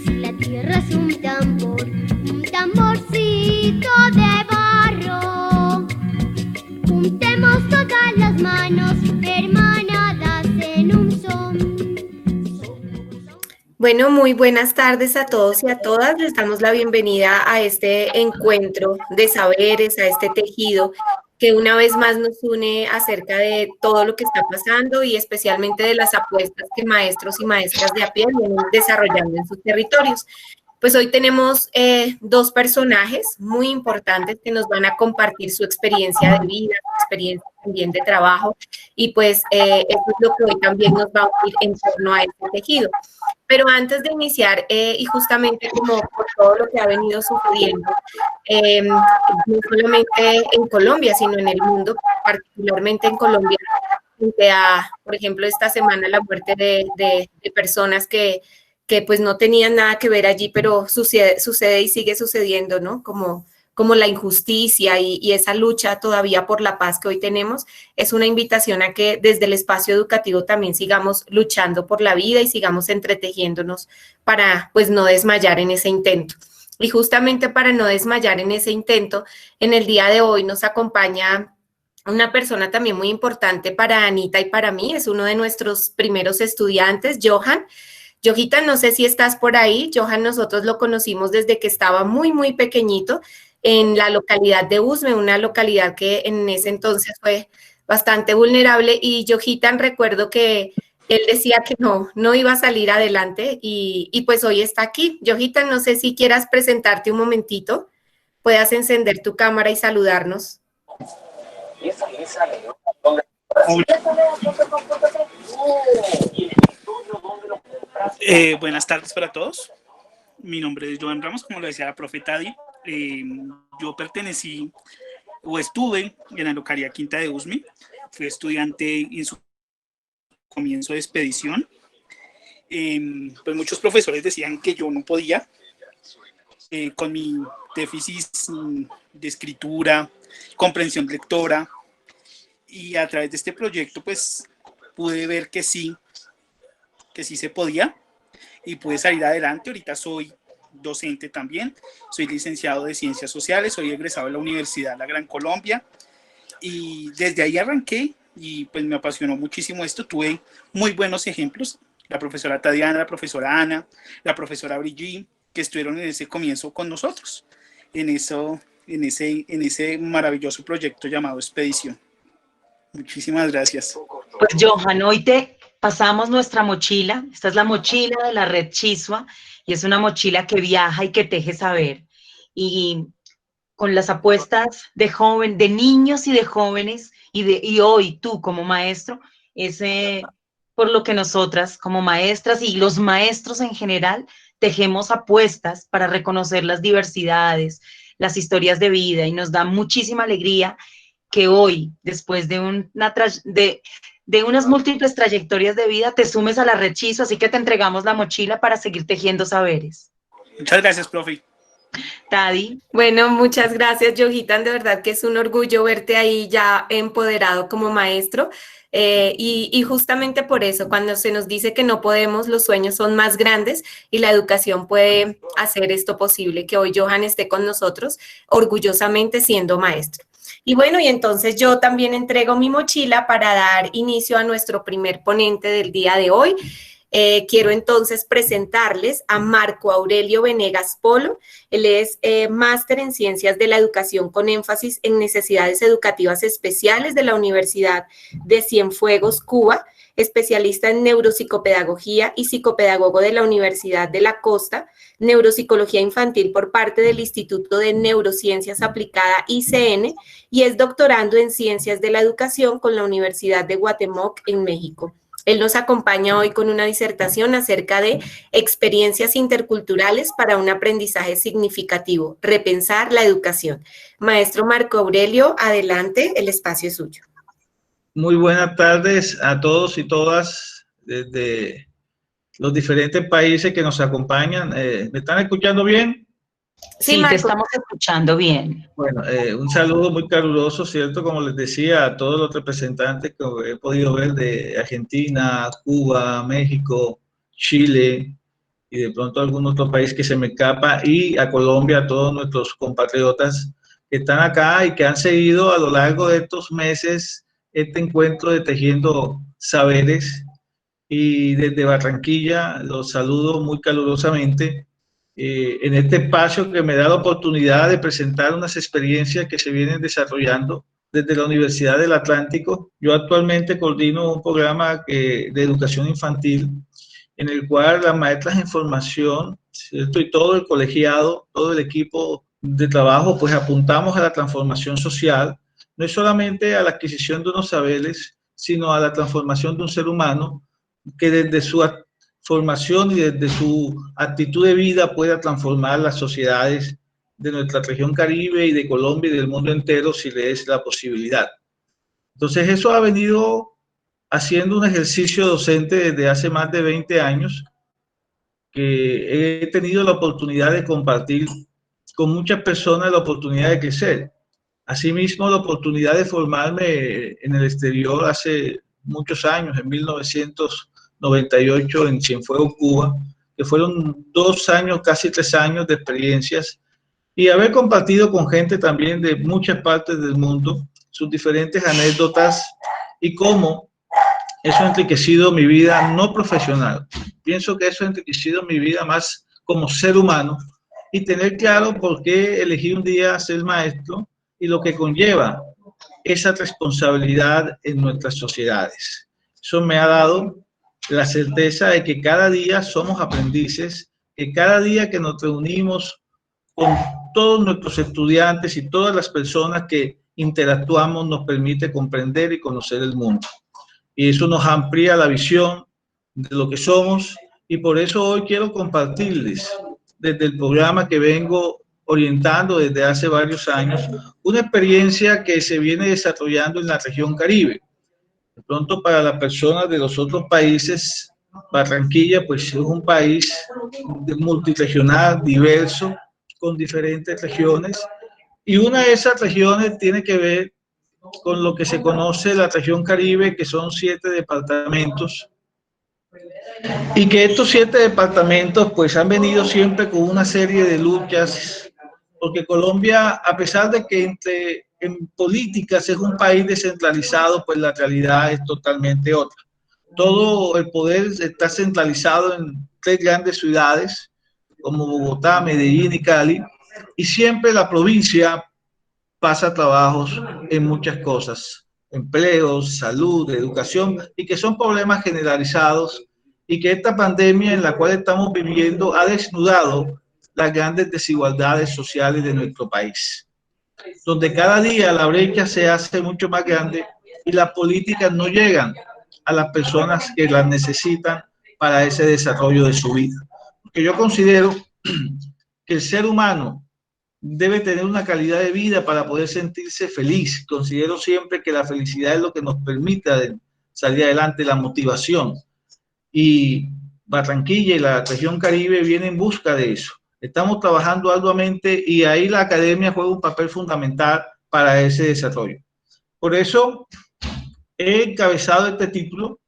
Si la tierra es un tamborcito de barro, juntemos todas las manos hermanadas en un son. Bueno, muy buenas tardes a todos y a todas. Les damos la bienvenida a este encuentro de saberes, a este tejido que una vez más nos une acerca de todo lo que está pasando y especialmente de las apuestas que maestros y maestras de a pie vienen desarrollando en sus territorios. Pues hoy tenemos dos personajes muy importantes que nos van a compartir su experiencia de vida, su experiencia también de trabajo, y pues eso es lo que hoy también nos va a unir en torno a este tejido. Pero antes de iniciar, y justamente como por todo lo que ha venido sucediendo, no solamente en Colombia, sino en el mundo, particularmente en Colombia, frente a, por ejemplo, esta semana la muerte de personas que pues no tenían nada que ver allí, pero sucede y sigue sucediendo, ¿no? Como la injusticia y esa lucha todavía por la paz que hoy tenemos, es una invitación a que desde el espacio educativo también sigamos luchando por la vida y sigamos entretejiéndonos para pues no desmayar en ese intento. Y justamente para no desmayar en ese intento, en el día de hoy nos acompaña una persona también muy importante para Anita y para mí, es uno de nuestros primeros estudiantes, Johan. Yojita, no sé si estás por ahí. Johan, nosotros lo conocimos desde que estaba muy, muy pequeñito en la localidad de Usme, una localidad que en ese entonces fue bastante vulnerable. Y Yojitan, recuerdo que él decía que no iba a salir adelante y pues hoy está aquí. Yojitan, no sé si quieras presentarte un momentito, puedas encender tu cámara y saludarnos. Buenas tardes para todos. Mi nombre es Johan Ramos, como lo decía la profe Tadi. Yo pertenecí o estuve en la localidad Quinta de Usme. Fui estudiante en su comienzo de expedición. Pues muchos profesores decían que yo no podía, con mi déficit de escritura, comprensión lectora, y a través de este proyecto pues pude ver que sí se podía y pude salir adelante. Ahorita soy docente también, soy licenciado de Ciencias Sociales, soy egresado de la Universidad La Gran Colombia y desde ahí arranqué y pues me apasionó muchísimo esto. Tuve muy buenos ejemplos, la profesora Tadiana, la profesora Ana, la profesora Brigitte, que estuvieron en ese comienzo con nosotros, en ese maravilloso proyecto llamado Expedición. Muchísimas gracias. Pues Johan, hoy te pasamos nuestra mochila. Esta es la mochila de la Red Chisua y es una mochila que viaja y que teje saber. Y con las apuestas de niños y de jóvenes, y hoy tú como maestro, es por lo que nosotras como maestras y los maestros en general tejemos apuestas para reconocer las diversidades, las historias de vida, y nos da muchísima alegría que hoy, después de unas múltiples trayectorias de vida, te sumes a la Red Chisua, así que te entregamos la mochila para seguir tejiendo saberes. Muchas gracias, profe. Tadi. Bueno, muchas gracias, Yojitan. De verdad que es un orgullo verte ahí ya empoderado como maestro. Y justamente por eso, cuando se nos dice que no podemos, los sueños son más grandes y la educación puede hacer esto posible, que hoy Johan esté con nosotros, orgullosamente siendo maestro. Y bueno, y entonces yo también entrego mi mochila para dar inicio a nuestro primer ponente del día de hoy. Quiero entonces presentarles a Marco Aurelio Venegas Polo. Él es máster en Ciencias de la Educación con énfasis en necesidades educativas especiales de la Universidad de Cienfuegos, Cuba, especialista en neuropsicopedagogía y psicopedagogo de la Universidad de la Costa, neuropsicología infantil por parte del Instituto de Neurociencias Aplicada ICN y es doctorando en Ciencias de la Educación con la Universidad de Guatemoc en México. Él nos acompaña hoy con una disertación acerca de experiencias interculturales para un aprendizaje significativo, repensar la educación. Maestro Marco Aurelio, adelante, el espacio es suyo. Muy buenas tardes a todos y todas desde los diferentes países que nos acompañan. ¿Me están escuchando bien? Sí, Sí, te Marco. estamos escuchando bien. Bueno, un saludo muy caluroso, ¿cierto? Como les decía, a todos los representantes que he podido ver de Argentina, Cuba, México, Chile y de pronto algún otro país que se me escapa, y a Colombia, a todos nuestros compatriotas que están acá y que han seguido a lo largo de estos meses este encuentro de Tejiendo Saberes. Y desde Barranquilla los saludo muy calurosamente en este espacio que me da la oportunidad de presentar unas experiencias que se vienen desarrollando desde la Universidad del Atlántico. Yo actualmente coordino un programa de educación infantil en el cual las maestras en formación, ¿cierto? Y todo el colegiado, todo el equipo de trabajo, pues apuntamos a la transformación social, no es solamente a la adquisición de unos saberes, sino a la transformación de un ser humano que desde su formación y desde su actitud de vida pueda transformar las sociedades de nuestra región Caribe y de Colombia y del mundo entero si le es la posibilidad. Entonces eso ha venido haciendo un ejercicio docente desde hace más de 20 años, que he tenido la oportunidad de compartir con muchas personas la oportunidad de crecer. Asimismo, la oportunidad de formarme en el exterior hace muchos años, en 1998 en Cienfuegos, Cuba, que fueron 2 años, casi 3 años de experiencias, y haber compartido con gente también de muchas partes del mundo sus diferentes anécdotas y cómo eso ha enriquecido mi vida no profesional. Pienso que eso ha enriquecido mi vida más como ser humano, y tener claro por qué elegí un día ser maestro y lo que conlleva esa responsabilidad en nuestras sociedades. Eso me ha dado la certeza de que cada día somos aprendices, que cada día que nos reunimos con todos nuestros estudiantes y todas las personas que interactuamos nos permite comprender y conocer el mundo. Y eso nos amplía la visión de lo que somos, y por eso hoy quiero compartirles desde el programa que vengo orientando desde hace varios años, una experiencia que se viene desarrollando en la región Caribe. De pronto para las personas de los otros países, Barranquilla pues es un país multirregional, diverso, con diferentes regiones, y una de esas regiones tiene que ver con lo que se conoce la región Caribe, que son 7 departamentos, y que estos 7 departamentos pues han venido siempre con una serie de luchas, porque Colombia, a pesar de que en políticas es un país descentralizado, pues la realidad es totalmente otra. Todo el poder está centralizado en 3 grandes ciudades, como Bogotá, Medellín y Cali, y siempre la provincia pasa trabajos en muchas cosas, empleos, salud, educación, y que son problemas generalizados, y que esta pandemia en la cual estamos viviendo ha desnudado las grandes desigualdades sociales de nuestro país, donde cada día la brecha se hace mucho más grande y las políticas no llegan a las personas que las necesitan para ese desarrollo de su vida. Porque yo considero que el ser humano debe tener una calidad de vida para poder sentirse feliz. Considero siempre que la felicidad es lo que nos permite salir adelante, la motivación. Y Barranquilla y la región Caribe vienen en busca de eso. Estamos trabajando arduamente y ahí la academia juega un papel fundamental para ese desarrollo. Por eso he encabezado este título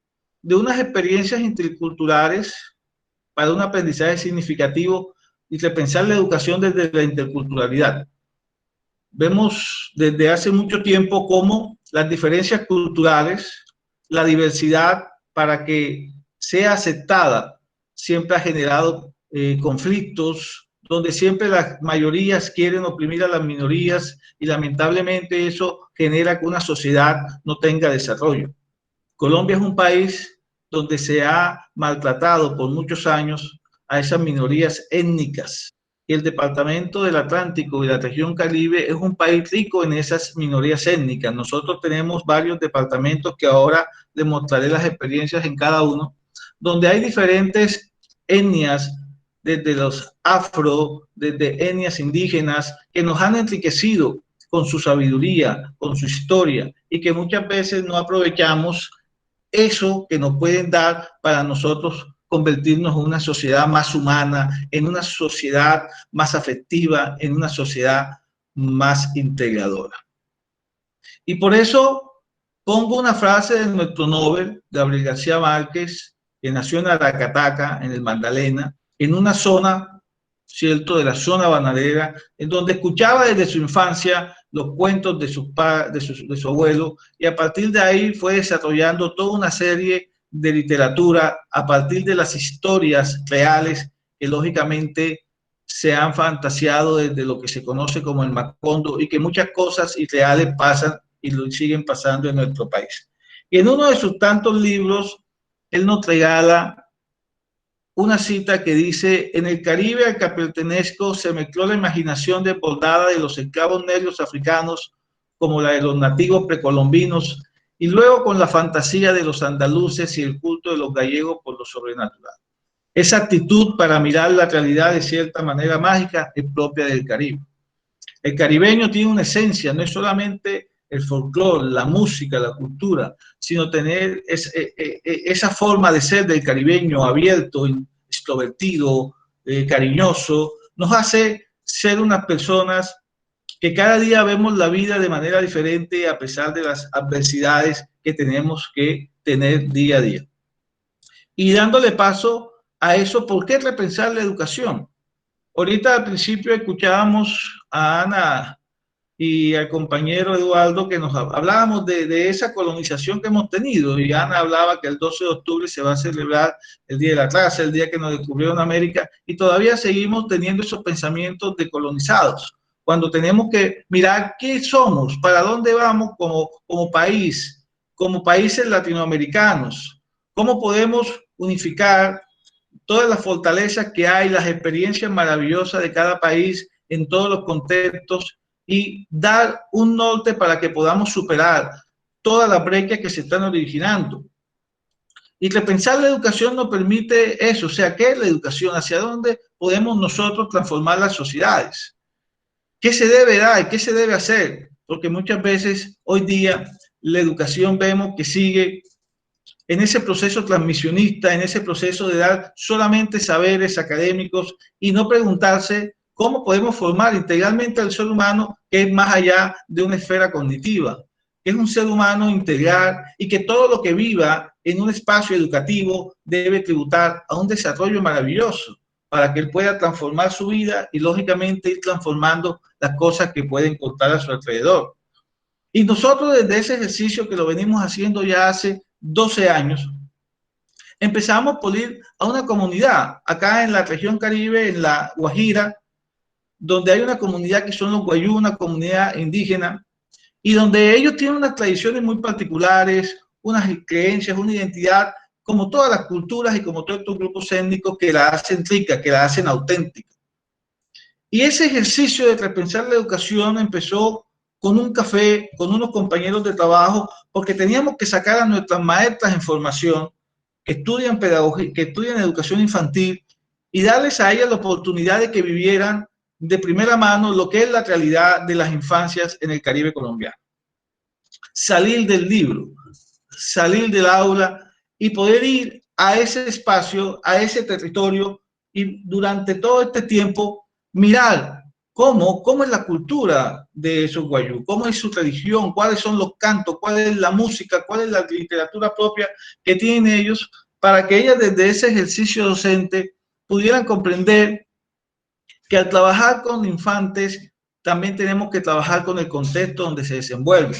de unas experiencias interculturales para un aprendizaje significativo y repensar la educación desde la interculturalidad. Vemos desde hace mucho tiempo cómo las diferencias culturales, la diversidad para que sea aceptada, siempre ha generado conflictos, donde siempre las mayorías quieren oprimir a las minorías, y lamentablemente eso genera que una sociedad no tenga desarrollo. Colombia es un país donde se ha maltratado por muchos años a esas minorías étnicas, y el departamento del Atlántico y la región Caribe es un país rico en esas minorías étnicas. Nosotros tenemos varios departamentos que ahora les mostraré las experiencias en cada uno, donde hay diferentes etnias, desde los afro, desde etnias indígenas, que nos han enriquecido con su sabiduría, con su historia, y que muchas veces no aprovechamos eso que nos pueden dar para nosotros convertirnos en una sociedad más humana, en una sociedad más afectiva, en una sociedad más integradora. Y por eso pongo una frase de nuestro Nobel, Gabriel García Márquez, que nació en Aracataca, en el Magdalena, en una zona, cierto, de la zona bananera, en donde escuchaba desde su infancia los cuentos de su abuelo, y a partir de ahí fue desarrollando toda una serie de literatura a partir de las historias reales que lógicamente se han fantaseado desde lo que se conoce como el Macondo, y que muchas cosas irreales pasan y lo siguen pasando en nuestro país. Y en uno de sus tantos libros, él nos regala una cita que dice: en el Caribe al que pertenezco se mezcló la imaginación desbordada de los esclavos negros africanos como la de los nativos precolombinos, y luego con la fantasía de los andaluces y el culto de los gallegos por lo sobrenatural. Esa actitud para mirar la realidad de cierta manera mágica es propia del Caribe. El caribeño tiene una esencia, no es solamente el folclore, la música, la cultura, sino tener esa forma de ser del caribeño abierto, extrovertido, cariñoso, nos hace ser unas personas que cada día vemos la vida de manera diferente a pesar de las adversidades que tenemos que tener día a día. Y dándole paso a eso, ¿por qué repensar la educación? Ahorita al principio escuchábamos a Ana y al compañero Eduardo que nos hablábamos de esa colonización que hemos tenido, y Ana hablaba que el 12 de octubre se va a celebrar el Día de la Clase, el día que nos descubrieron América, y todavía seguimos teniendo esos pensamientos decolonizados, cuando tenemos que mirar qué somos, para dónde vamos como país, como países latinoamericanos, cómo podemos unificar todas las fortalezas que hay, las experiencias maravillosas de cada país en todos los contextos, y dar un norte para que podamos superar todas las brechas que se están originando. Y repensar la educación nos permite eso, o sea, ¿qué es la educación? ¿Hacia dónde podemos nosotros transformar las sociedades? ¿Qué se debe dar? ¿Qué se debe hacer? Porque muchas veces hoy día la educación vemos que sigue en ese proceso transmisionista, en ese proceso de dar solamente saberes académicos y no preguntarse cómo podemos formar integralmente al ser humano, que es más allá de una esfera cognitiva, que es un ser humano integral y que todo lo que viva en un espacio educativo debe tributar a un desarrollo maravilloso para que él pueda transformar su vida y lógicamente ir transformando las cosas que puede encontrar a su alrededor. Y nosotros desde ese ejercicio que lo venimos haciendo ya hace 12 años, empezamos por ir a una comunidad acá en la región Caribe, en la Guajira, donde hay una comunidad que son los guayú, una comunidad indígena, y donde ellos tienen unas tradiciones muy particulares, unas creencias, una identidad, como todas las culturas y como todos estos grupos étnicos que la hacen rica, que la hacen auténtica. Y ese ejercicio de repensar la educación empezó con un café, con unos compañeros de trabajo, porque teníamos que sacar a nuestras maestras en formación, que estudian pedagogía, que estudian educación infantil, y darles a ellas la oportunidad de que vivieran de primera mano lo que es la realidad de las infancias en el Caribe colombiano. Salir del libro, salir del aula y poder ir a ese espacio, a ese territorio, y durante todo este tiempo mirar cómo es la cultura de esos guayú, cómo es su religión, cuáles son los cantos, cuál es la música, cuál es la literatura propia que tienen ellos, para que ellas desde ese ejercicio docente pudieran comprender que al trabajar con infantes también tenemos que trabajar con el contexto donde se desenvuelven,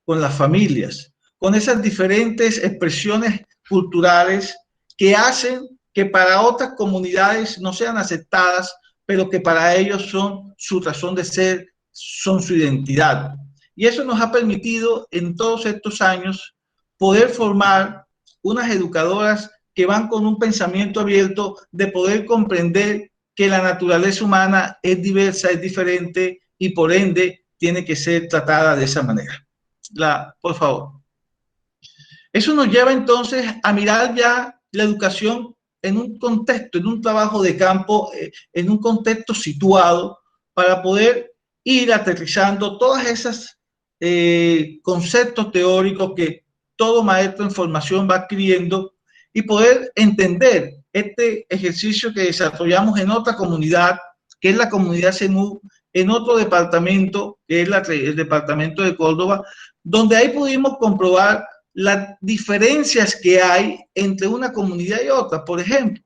con las familias, con esas diferentes expresiones culturales que hacen que para otras comunidades no sean aceptadas, pero que para ellos son su razón de ser, son su identidad. Y eso nos ha permitido en todos estos años poder formar unas educadoras que van con un pensamiento abierto de poder comprender que la naturaleza humana es diversa, es diferente y por ende tiene que ser tratada de esa manera. Por favor. Eso nos lleva entonces a mirar ya la educación en un contexto, en un trabajo de campo, en un contexto situado, para poder ir aterrizando todas esas conceptos teóricos que todo maestro en formación va adquiriendo y poder entender este ejercicio que desarrollamos en otra comunidad, que es la comunidad Zenú, en otro departamento, que es el departamento de Córdoba, donde ahí pudimos comprobar las diferencias que hay entre una comunidad y otra. Por ejemplo,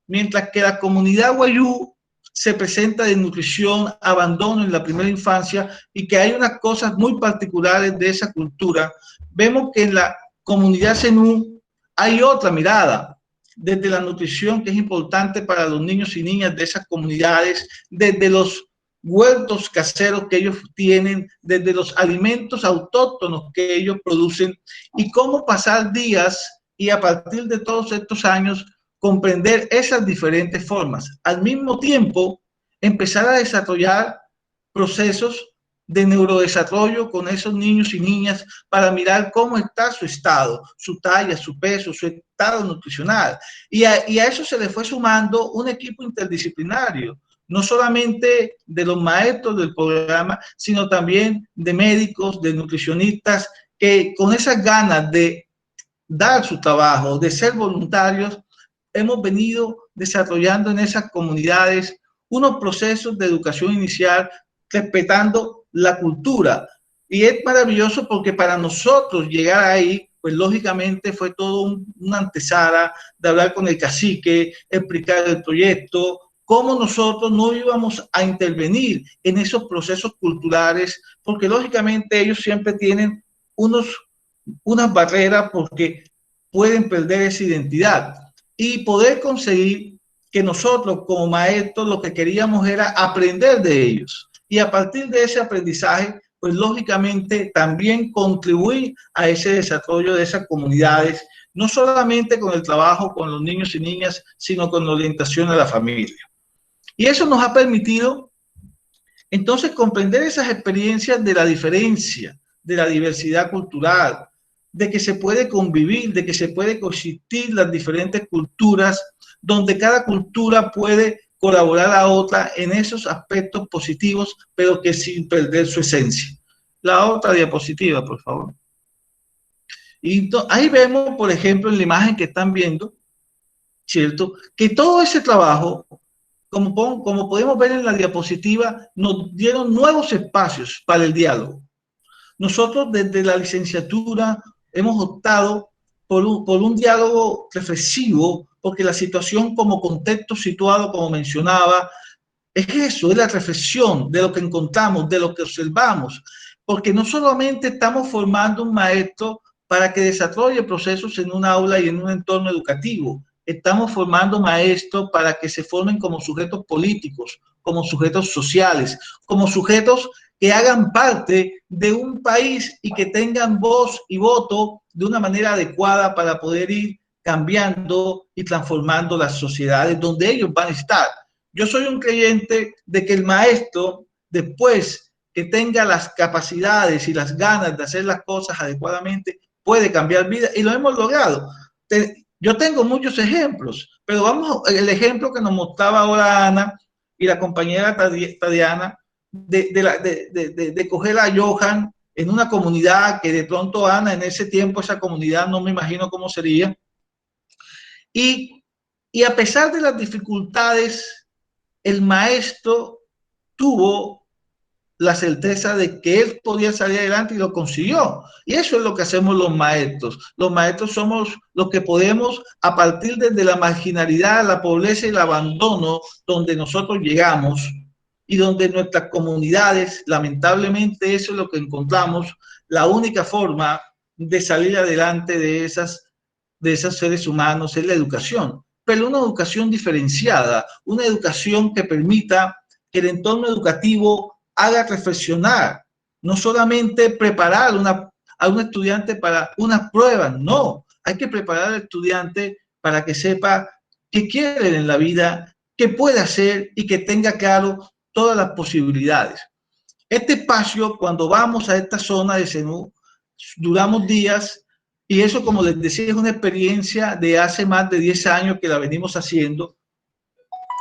mientras que la comunidad Wayuu se presenta de nutrición, abandono en la primera infancia y que hay unas cosas muy particulares de esa cultura, vemos que en la comunidad Zenú hay otra mirada desde la nutrición, que es importante para los niños y niñas de esas comunidades, desde los huertos caseros que ellos tienen, desde los alimentos autóctonos que ellos producen, y cómo pasar días y a partir de todos estos años comprender esas diferentes formas. Al mismo tiempo, empezar a desarrollar procesos de neurodesarrollo con esos niños y niñas para mirar cómo está su estado, su talla, su peso, su estado nutricional. Y a eso se le fue sumando un equipo interdisciplinario, no solamente de los maestros del programa, sino también de médicos, de nutricionistas, que con esas ganas de dar su trabajo, de ser voluntarios, hemos venido desarrollando en esas comunidades unos procesos de educación inicial respetando la cultura. Y es maravilloso porque para nosotros llegar ahí, pues lógicamente fue todo una antesala de hablar con el cacique, explicar el proyecto, cómo nosotros no íbamos a intervenir en esos procesos culturales, porque lógicamente ellos siempre tienen unas barreras porque pueden perder esa identidad. Y poder conseguir que nosotros como maestros lo que queríamos era aprender de ellos. Y a partir de ese aprendizaje, pues lógicamente también contribuir a ese desarrollo de esas comunidades, no solamente con el trabajo con los niños y niñas, sino con la orientación a la familia. Y eso nos ha permitido entonces comprender esas experiencias de la diferencia, de la diversidad cultural, de que se puede convivir, de que se puede coexistir las diferentes culturas, donde cada cultura puede colaborar a otra en esos aspectos positivos, pero que sin perder su esencia. La otra diapositiva, por favor. Y ahí vemos, por ejemplo, en la imagen que están viendo, ¿cierto? Que todo ese trabajo, como podemos ver en la diapositiva, nos dieron nuevos espacios para el diálogo. Nosotros desde la licenciatura hemos optado por un diálogo reflexivo, porque la situación como contexto situado, como mencionaba, es eso, es la reflexión de lo que encontramos, de lo que observamos, porque no solamente estamos formando un maestro para que desarrolle procesos en un aula y en un entorno educativo, estamos formando maestros para que se formen como sujetos políticos, como sujetos sociales, como sujetos que hagan parte de un país y que tengan voz y voto de una manera adecuada para poder ir cambiando y transformando las sociedades donde ellos van a estar. Yo soy un creyente de que el maestro, después que tenga las capacidades y las ganas de hacer las cosas adecuadamente, puede cambiar vidas y lo hemos logrado. Yo tengo muchos ejemplos, pero vamos, el ejemplo que nos mostraba ahora Ana y la compañera Tatiana, de coger a Johan en una comunidad que de pronto Ana, en ese tiempo esa comunidad no me imagino cómo sería, y a pesar de las dificultades, el maestro tuvo la certeza de que él podía salir adelante y lo consiguió. Y eso es lo que hacemos los maestros. Los maestros somos los que podemos, a partir de la marginalidad, la pobreza y el abandono, donde nosotros llegamos y donde nuestras comunidades, lamentablemente eso es lo que encontramos, la única forma de salir adelante de esos seres humanos es la educación, pero una educación diferenciada, una educación que permita que el entorno educativo haga reflexionar, no solamente preparar a un estudiante para unas pruebas, no, hay que preparar al estudiante para que sepa qué quiere en la vida, qué puede hacer y que tenga claro todas las posibilidades. Este espacio, cuando vamos a esta zona de Zenú, duramos días y eso, como les decía, es una experiencia de hace más de 10 años que la venimos haciendo.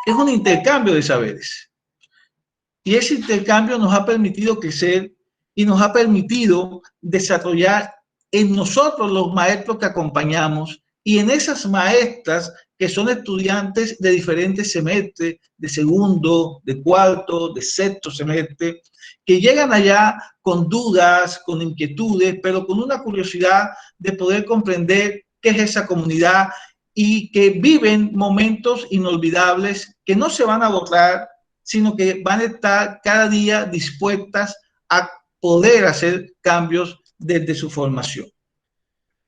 Es un intercambio de saberes. Y ese intercambio nos ha permitido crecer y nos ha permitido desarrollar en nosotros los maestros que acompañamos y en esas maestras que son estudiantes de diferentes semestres, de segundo, de cuarto, de sexto semestre, que llegan allá con dudas, con inquietudes, pero con una curiosidad de poder comprender qué es esa comunidad y que viven momentos inolvidables que no se van a borrar, sino que van a estar cada día dispuestas a poder hacer cambios desde su formación.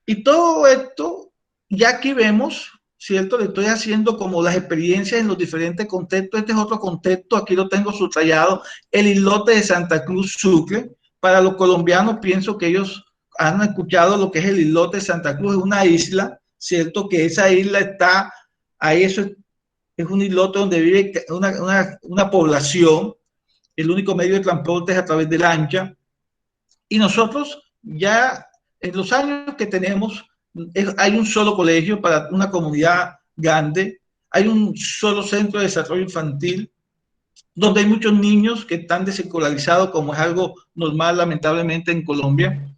Y todo esto, ya aquí vemos, ¿cierto? Le estoy haciendo como las experiencias en los diferentes contextos. Este es otro contexto, aquí lo tengo subrayado, el islote de Santa Cruz Sucre. Para los colombianos pienso que ellos han escuchado lo que es el islote de Santa Cruz, es una isla, ¿cierto? Que esa isla está, ahí eso es un islote donde vive una población, el único medio de transporte es a través de lancha, y nosotros ya en los años que tenemos, hay un solo colegio para una comunidad grande, hay un solo centro de desarrollo infantil, donde hay muchos niños que están desescolarizados, como es algo normal lamentablemente en Colombia,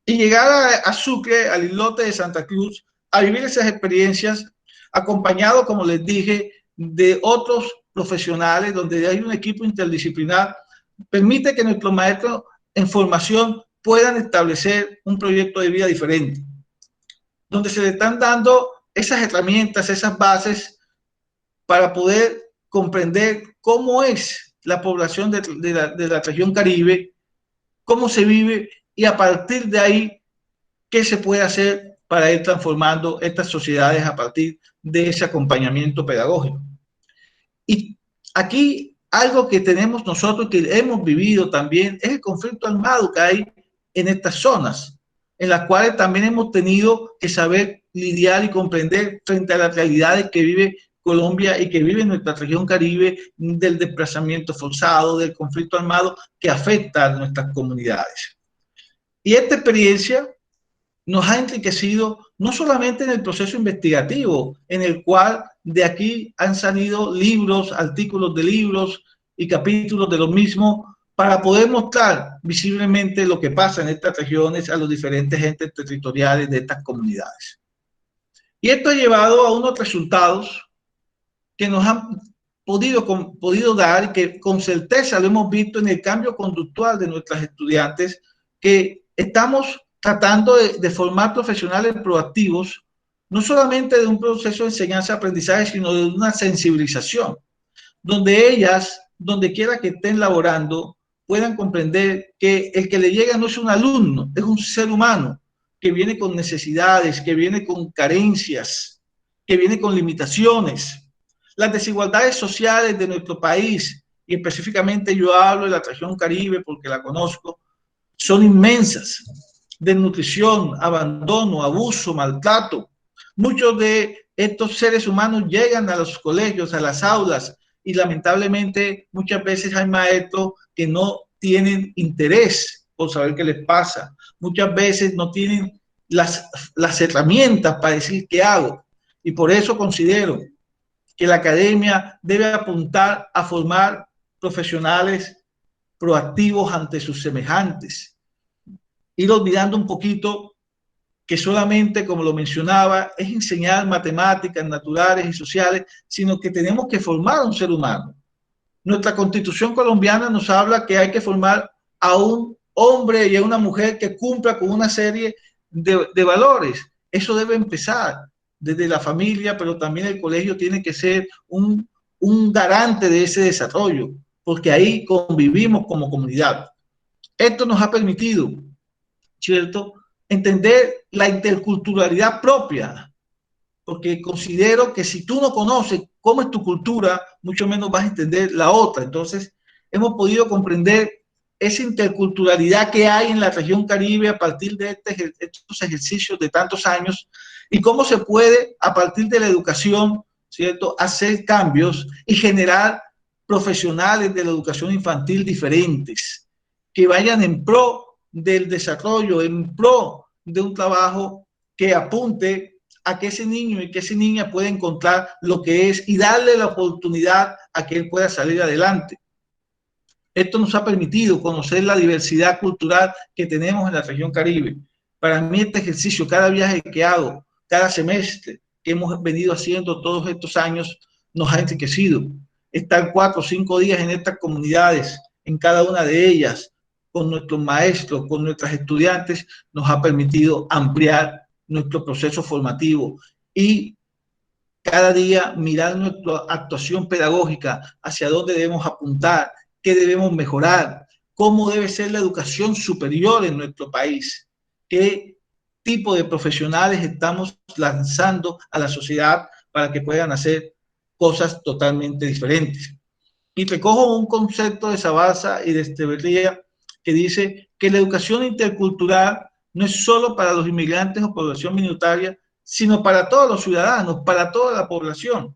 y llegar a Sucre, al islote de Santa Cruz, a vivir esas experiencias, acompañado, como les dije, de otros profesionales, donde hay un equipo interdisciplinar, permite que nuestros maestros en formación puedan establecer un proyecto de vida diferente, donde se le están dando esas herramientas, esas bases para poder comprender cómo es la población de la región Caribe, cómo se vive y a partir de ahí, qué se puede hacer para ir transformando estas sociedades a partir de ese acompañamiento pedagógico. Y aquí algo que tenemos nosotros que hemos vivido también es el conflicto armado que hay en estas zonas, en las cuales también hemos tenido que saber lidiar y comprender frente a las realidades que vive Colombia y que vive nuestra región Caribe, del desplazamiento forzado, del conflicto armado que afecta a nuestras comunidades. Y esta experiencia nos ha enriquecido no solamente en el proceso investigativo, en el cual de aquí han salido libros, artículos de libros y capítulos de los mismos para poder mostrar visiblemente lo que pasa en estas regiones a los diferentes entes territoriales de estas comunidades. Y esto ha llevado a unos resultados que nos han podido dar y que con certeza lo hemos visto en el cambio conductual de nuestras estudiantes, que estamos tratando de formar profesionales proactivos, no solamente de un proceso de enseñanza-aprendizaje, sino de una sensibilización, donde ellas, donde quiera que estén laborando, puedan comprender que el que le llega no es un alumno, es un ser humano que viene con necesidades, que viene con carencias, que viene con limitaciones. Las desigualdades sociales de nuestro país, y específicamente yo hablo de la región Caribe porque la conozco, son inmensas. Desnutrición, abandono, abuso, maltrato. Muchos de estos seres humanos llegan a los colegios, a las aulas, y lamentablemente muchas veces hay maestros que no tienen interés por saber qué les pasa. Muchas veces no tienen las herramientas para decir qué hago. Y por eso considero que la academia debe apuntar a formar profesionales proactivos ante sus semejantes. Ir olvidando un poquito que solamente, como lo mencionaba, es enseñar matemáticas naturales y sociales, sino que tenemos que formar a un ser humano. Nuestra Constitución colombiana nos habla que hay que formar a un hombre y a una mujer que cumpla con una serie de valores. Eso debe empezar desde la familia, pero también el colegio tiene que ser un garante de ese desarrollo, porque ahí convivimos como comunidad. Esto nos ha permitido, ¿cierto?, entender la interculturalidad propia, porque considero que si tú no conoces cómo es tu cultura, mucho menos vas a entender la otra. Entonces, hemos podido comprender esa interculturalidad que hay en la región Caribe a partir de estos ejercicios de tantos años y cómo se puede, a partir de la educación, ¿cierto?, hacer cambios y generar profesionales de la educación infantil diferentes, que vayan en pro del desarrollo, en pro de un trabajo que apunte a que ese niño y que esa niña pueda encontrar lo que es y darle la oportunidad a que él pueda salir adelante. Esto nos ha permitido conocer la diversidad cultural que tenemos en la región Caribe. Para mí este ejercicio, cada viaje que hago, cada semestre, que hemos venido haciendo todos estos años nos ha enriquecido. Estar 4 o 5 días en estas comunidades, en cada una de ellas, con nuestros maestros, con nuestras estudiantes, nos ha permitido ampliar nuestro proceso formativo y cada día mirar nuestra actuación pedagógica, hacia dónde debemos apuntar, qué debemos mejorar, cómo debe ser la educación superior en nuestro país, qué tipo de profesionales estamos lanzando a la sociedad para que puedan hacer cosas totalmente diferentes. Y recojo un concepto de Sabasa y de Echeverría que dice que la educación intercultural no es solo para los inmigrantes o población minoritaria, sino para todos los ciudadanos, para toda la población.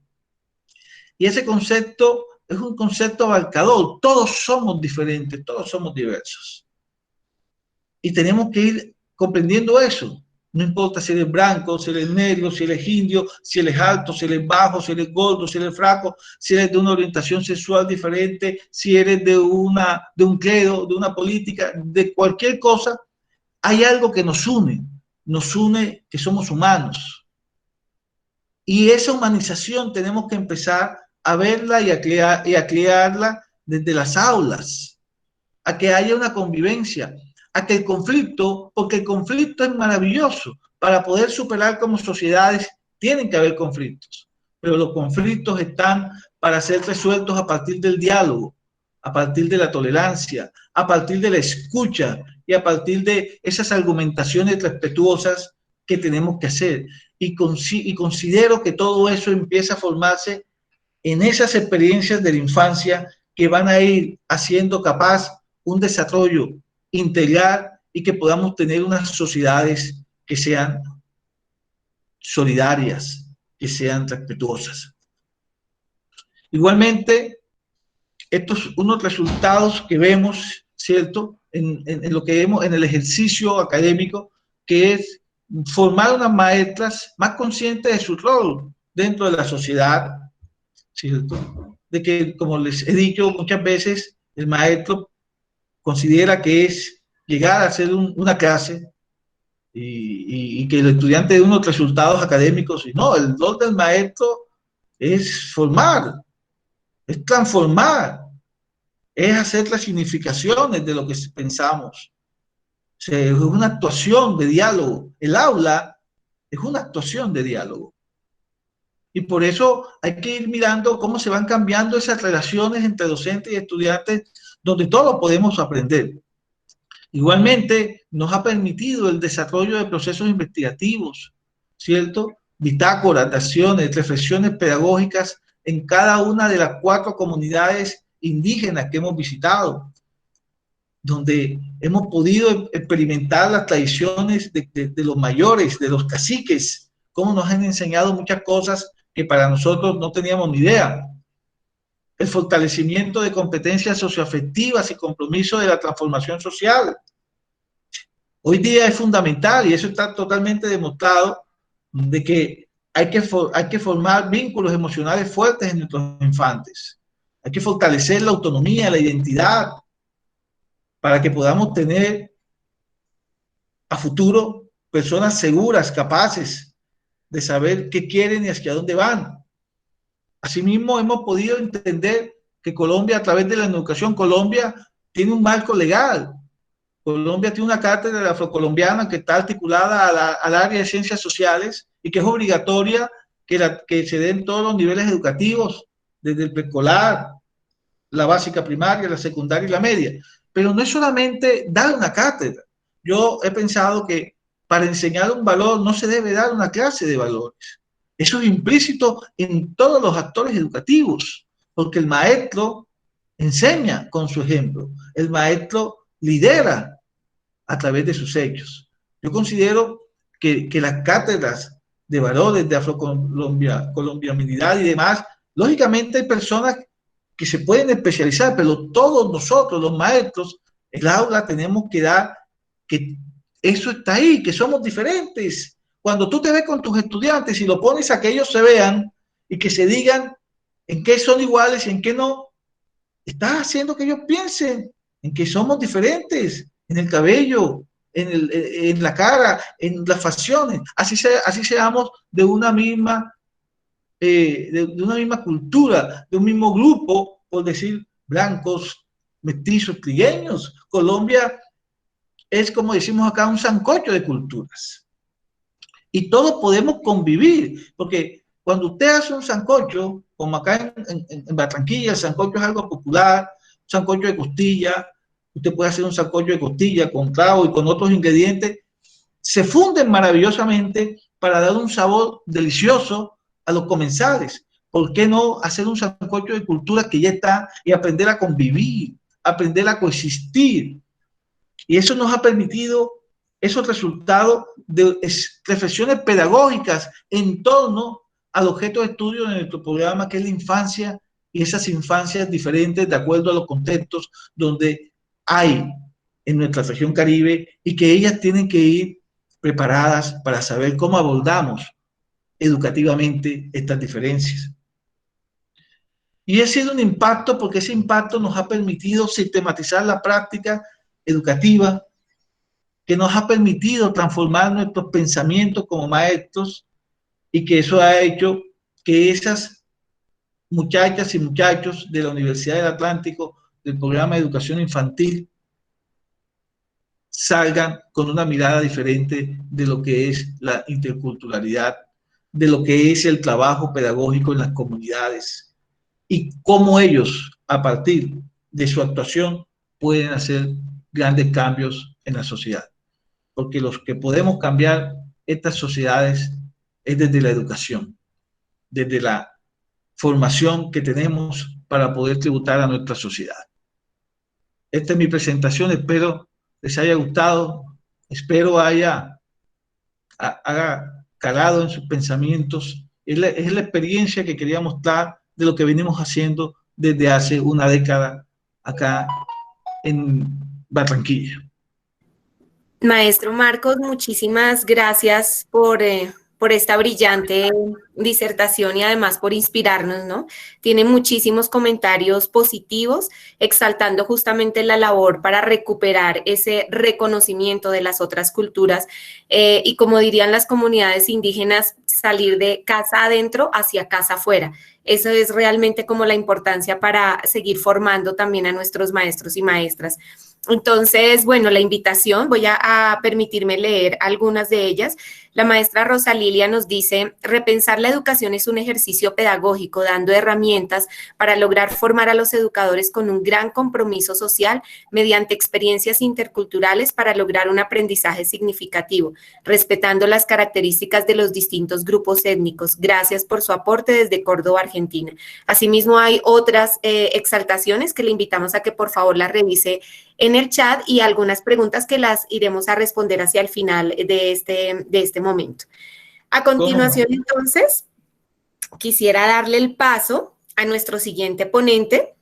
Y ese concepto es un concepto abarcador. Todos somos diferentes, todos somos diversos. Y tenemos que ir comprendiendo eso. No importa si eres blanco, si eres negro, si eres indio, si eres alto, si eres bajo, si eres gordo, si eres flaco, si eres de una orientación sexual diferente, si eres de un credo, de una política, de cualquier cosa. Hay algo que nos une que somos humanos. Y esa humanización tenemos que empezar a verla y a crearla desde las aulas, a que haya una convivencia, a que el conflicto, porque el conflicto es maravilloso, para poder superar como sociedades tienen que haber conflictos, pero los conflictos están para ser resueltos a partir del diálogo, a partir de la tolerancia, a partir de la escucha y a partir de esas argumentaciones respetuosas que tenemos que hacer. Y considero que todo eso empieza a formarse en esas experiencias de la infancia que van a ir haciendo capaz un desarrollo integral y que podamos tener unas sociedades que sean solidarias, que sean respetuosas. Igualmente, estos unos resultados que vemos, ¿cierto?, en lo que vemos en el ejercicio académico, que es formar unas maestras más conscientes de su rol dentro de la sociedad, ¿cierto? De que, como les he dicho muchas veces, el maestro considera que es llegar a hacer una clase y que el estudiante dé unos resultados académicos. Y no, el rol del maestro es formar, es transformar, es hacer las significaciones de lo que pensamos. O sea, es una actuación de diálogo. El aula es una actuación de diálogo. Y por eso hay que ir mirando cómo se van cambiando esas relaciones entre docentes y estudiantes, donde todos podemos aprender. Igualmente, nos ha permitido el desarrollo de procesos investigativos, ¿cierto? Bitácoras de acciones, reflexiones pedagógicas en cada una de las 4 comunidades indígenas que hemos visitado, donde hemos podido experimentar las tradiciones de los mayores, de los caciques, cómo nos han enseñado muchas cosas que para nosotros no teníamos ni idea. El fortalecimiento de competencias socioafectivas y compromiso de la transformación social. Hoy día es fundamental, y eso está totalmente demostrado, de que hay que formar vínculos emocionales fuertes en nuestros infantes. Hay que fortalecer la autonomía, la identidad, para que podamos tener a futuro personas seguras, capaces de saber qué quieren y hacia dónde van. Asimismo, hemos podido entender que Colombia, a través de la educación, Colombia tiene un marco legal. Colombia tiene una cátedra afrocolombiana que está articulada al área de ciencias sociales y que es obligatoria que se den todos los niveles educativos, desde el preescolar, la básica primaria, la secundaria y la media. Pero no es solamente dar una cátedra. Yo he pensado que para enseñar un valor no se debe dar una clase de valores. Eso es implícito en todos los actores educativos, porque el maestro enseña con su ejemplo, el maestro lidera a través de sus hechos. Yo considero que las cátedras de valores de afrocolombianidad y demás, lógicamente hay personas que se pueden especializar, pero todos nosotros, los maestros, el aula tenemos que dar que eso está ahí, que somos diferentes. Cuando tú te ves con tus estudiantes y lo pones a que ellos se vean y que se digan en qué son iguales y en qué no, estás haciendo que ellos piensen en que somos diferentes, en el cabello, en la cara, en las facciones, así seamos de una misma cultura, de un mismo grupo, por decir, blancos, mestizos, trigueños. Colombia es, como decimos acá, un sancocho de culturas. Y todos podemos convivir, porque cuando usted hace un sancocho, como acá en Barranquilla, el sancocho es algo popular, un sancocho de costilla, usted puede hacer un sancocho de costilla con clavo y con otros ingredientes, se funden maravillosamente para dar un sabor delicioso a los comensales. ¿Por qué no hacer un sancocho de cultura que ya está y aprender a convivir, aprender a coexistir? Y eso nos ha permitido esos resultados de reflexiones pedagógicas en torno al objeto de estudio de nuestro programa, que es la infancia, y esas infancias diferentes de acuerdo a los contextos donde hay en nuestra región Caribe, y que ellas tienen que ir preparadas para saber cómo abordamos educativamente estas diferencias. Y ha sido un impacto, porque ese impacto nos ha permitido sistematizar la práctica educativa, que nos ha permitido transformar nuestros pensamientos como maestros, y que eso ha hecho que esas muchachas y muchachos de la Universidad del Atlántico, del programa de educación infantil, salgan con una mirada diferente de lo que es la interculturalidad, de lo que es el trabajo pedagógico en las comunidades, y cómo ellos, a partir de su actuación, pueden hacer grandes cambios en la sociedad. Porque los que podemos cambiar estas sociedades es desde la educación, desde la formación que tenemos para poder tributar a nuestra sociedad. Esta es mi presentación, espero les haya gustado, espero haya calado en sus pensamientos. Es la experiencia que quería mostrar de lo que venimos haciendo desde hace una década acá en Barranquilla. Maestro Marcos, muchísimas gracias por esta brillante disertación y además por inspirarnos, ¿no? Tiene muchísimos comentarios positivos, exaltando justamente la labor para recuperar ese reconocimiento de las otras culturas y, como dirían las comunidades indígenas, salir de casa adentro hacia casa afuera. Eso es realmente como la importancia para seguir formando también a nuestros maestros y maestras. Entonces, bueno, la invitación, voy a permitirme leer algunas de ellas. La maestra Rosa Lilia nos dice: repensar la educación es un ejercicio pedagógico, dando herramientas para lograr formar a los educadores con un gran compromiso social mediante experiencias interculturales para lograr un aprendizaje significativo, respetando las características de los distintos grupos étnicos. Gracias por su aporte desde Córdoba, Argentina. Asimismo, hay otras exaltaciones que le invitamos a que por favor las revise en el chat, y algunas preguntas que las iremos a responder hacia el final de este momento. A continuación, entonces, quisiera darle el paso a nuestro siguiente ponente,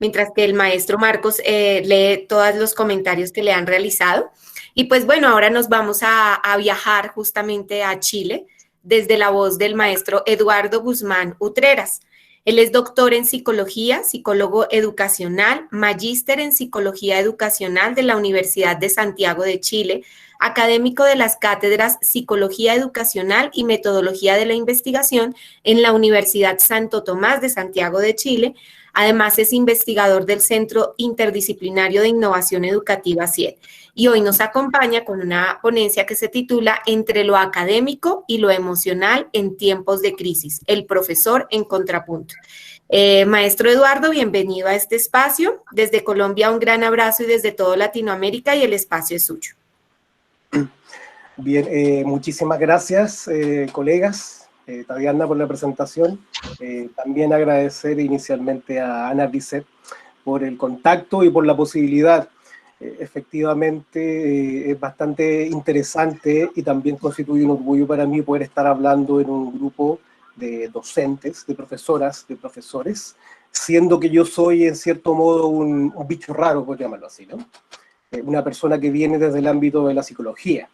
mientras que el maestro Marcos lee todos los comentarios que le han realizado. Y pues bueno, ahora nos vamos a viajar justamente a Chile desde la voz del maestro Eduardo Guzmán Utreras. Él es doctor en psicología, psicólogo educacional, magíster en psicología educacional de la Universidad de Santiago de Chile, académico de las cátedras Psicología Educacional y Metodología de la Investigación en la Universidad Santo Tomás de Santiago de Chile. Además, es investigador del Centro Interdisciplinario de Innovación Educativa, CIED. Y hoy nos acompaña con una ponencia que se titula Entre lo académico y lo emocional en tiempos de crisis, el profesor en contrapunto. Maestro Eduardo, bienvenido a este espacio. Desde Colombia, un gran abrazo, y desde toda Latinoamérica, y el espacio es suyo. Bien, muchísimas gracias, colegas. Tatiana, por la presentación. También agradecer inicialmente a Ana Bisset por el contacto y por la posibilidad. Efectivamente, es bastante interesante y también constituye un orgullo para mí poder estar hablando en un grupo de docentes, de profesoras, de profesores, siendo que yo soy en cierto modo un bicho raro, por llamarlo así, ¿no? Una persona que viene desde el ámbito de la psicología.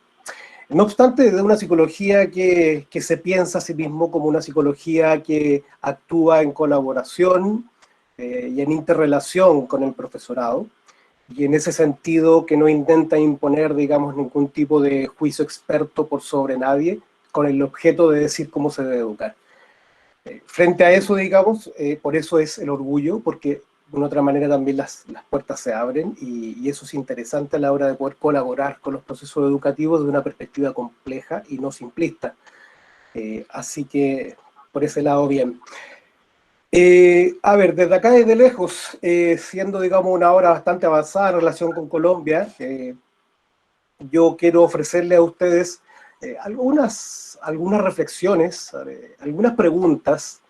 No obstante, de una psicología que se piensa a sí mismo como una psicología que actúa en colaboración y en interrelación con el profesorado, y en ese sentido que no intenta imponer, digamos, ningún tipo de juicio experto por sobre nadie, con el objeto de decir cómo se debe educar. Frente a eso, digamos, por eso es el orgullo, porque de una otra manera también las puertas se abren, y eso es interesante a la hora de poder colaborar con los procesos educativos de una perspectiva compleja y no simplista. Así que por ese lado bien. A ver, desde acá, desde lejos, siendo, digamos, una hora bastante avanzada en relación con Colombia, yo quiero ofrecerle a ustedes algunas reflexiones, algunas preguntas,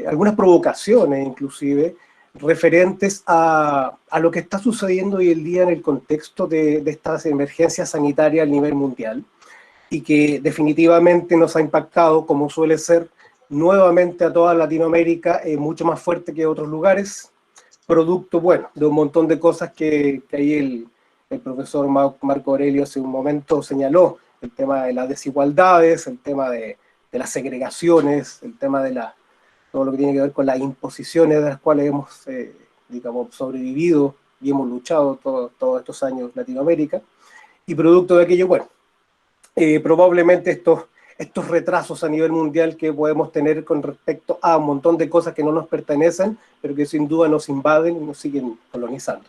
algunas provocaciones inclusive, referentes a lo que está sucediendo hoy en día en el contexto de estas emergencias sanitarias a nivel mundial, y que definitivamente nos ha impactado, como suele ser, nuevamente a toda Latinoamérica, mucho más fuerte que otros lugares, producto, bueno, de un montón de cosas que ahí el profesor Marco Aurelio hace un momento señaló: el tema de las desigualdades, el tema de las segregaciones, el tema de todo lo que tiene que ver con las imposiciones de las cuales hemos, digamos, sobrevivido y hemos luchado todos estos años en Latinoamérica, y producto de aquello, bueno, probablemente estos retrasos a nivel mundial que podemos tener con respecto a un montón de cosas que no nos pertenecen, pero que sin duda nos invaden y nos siguen colonizando.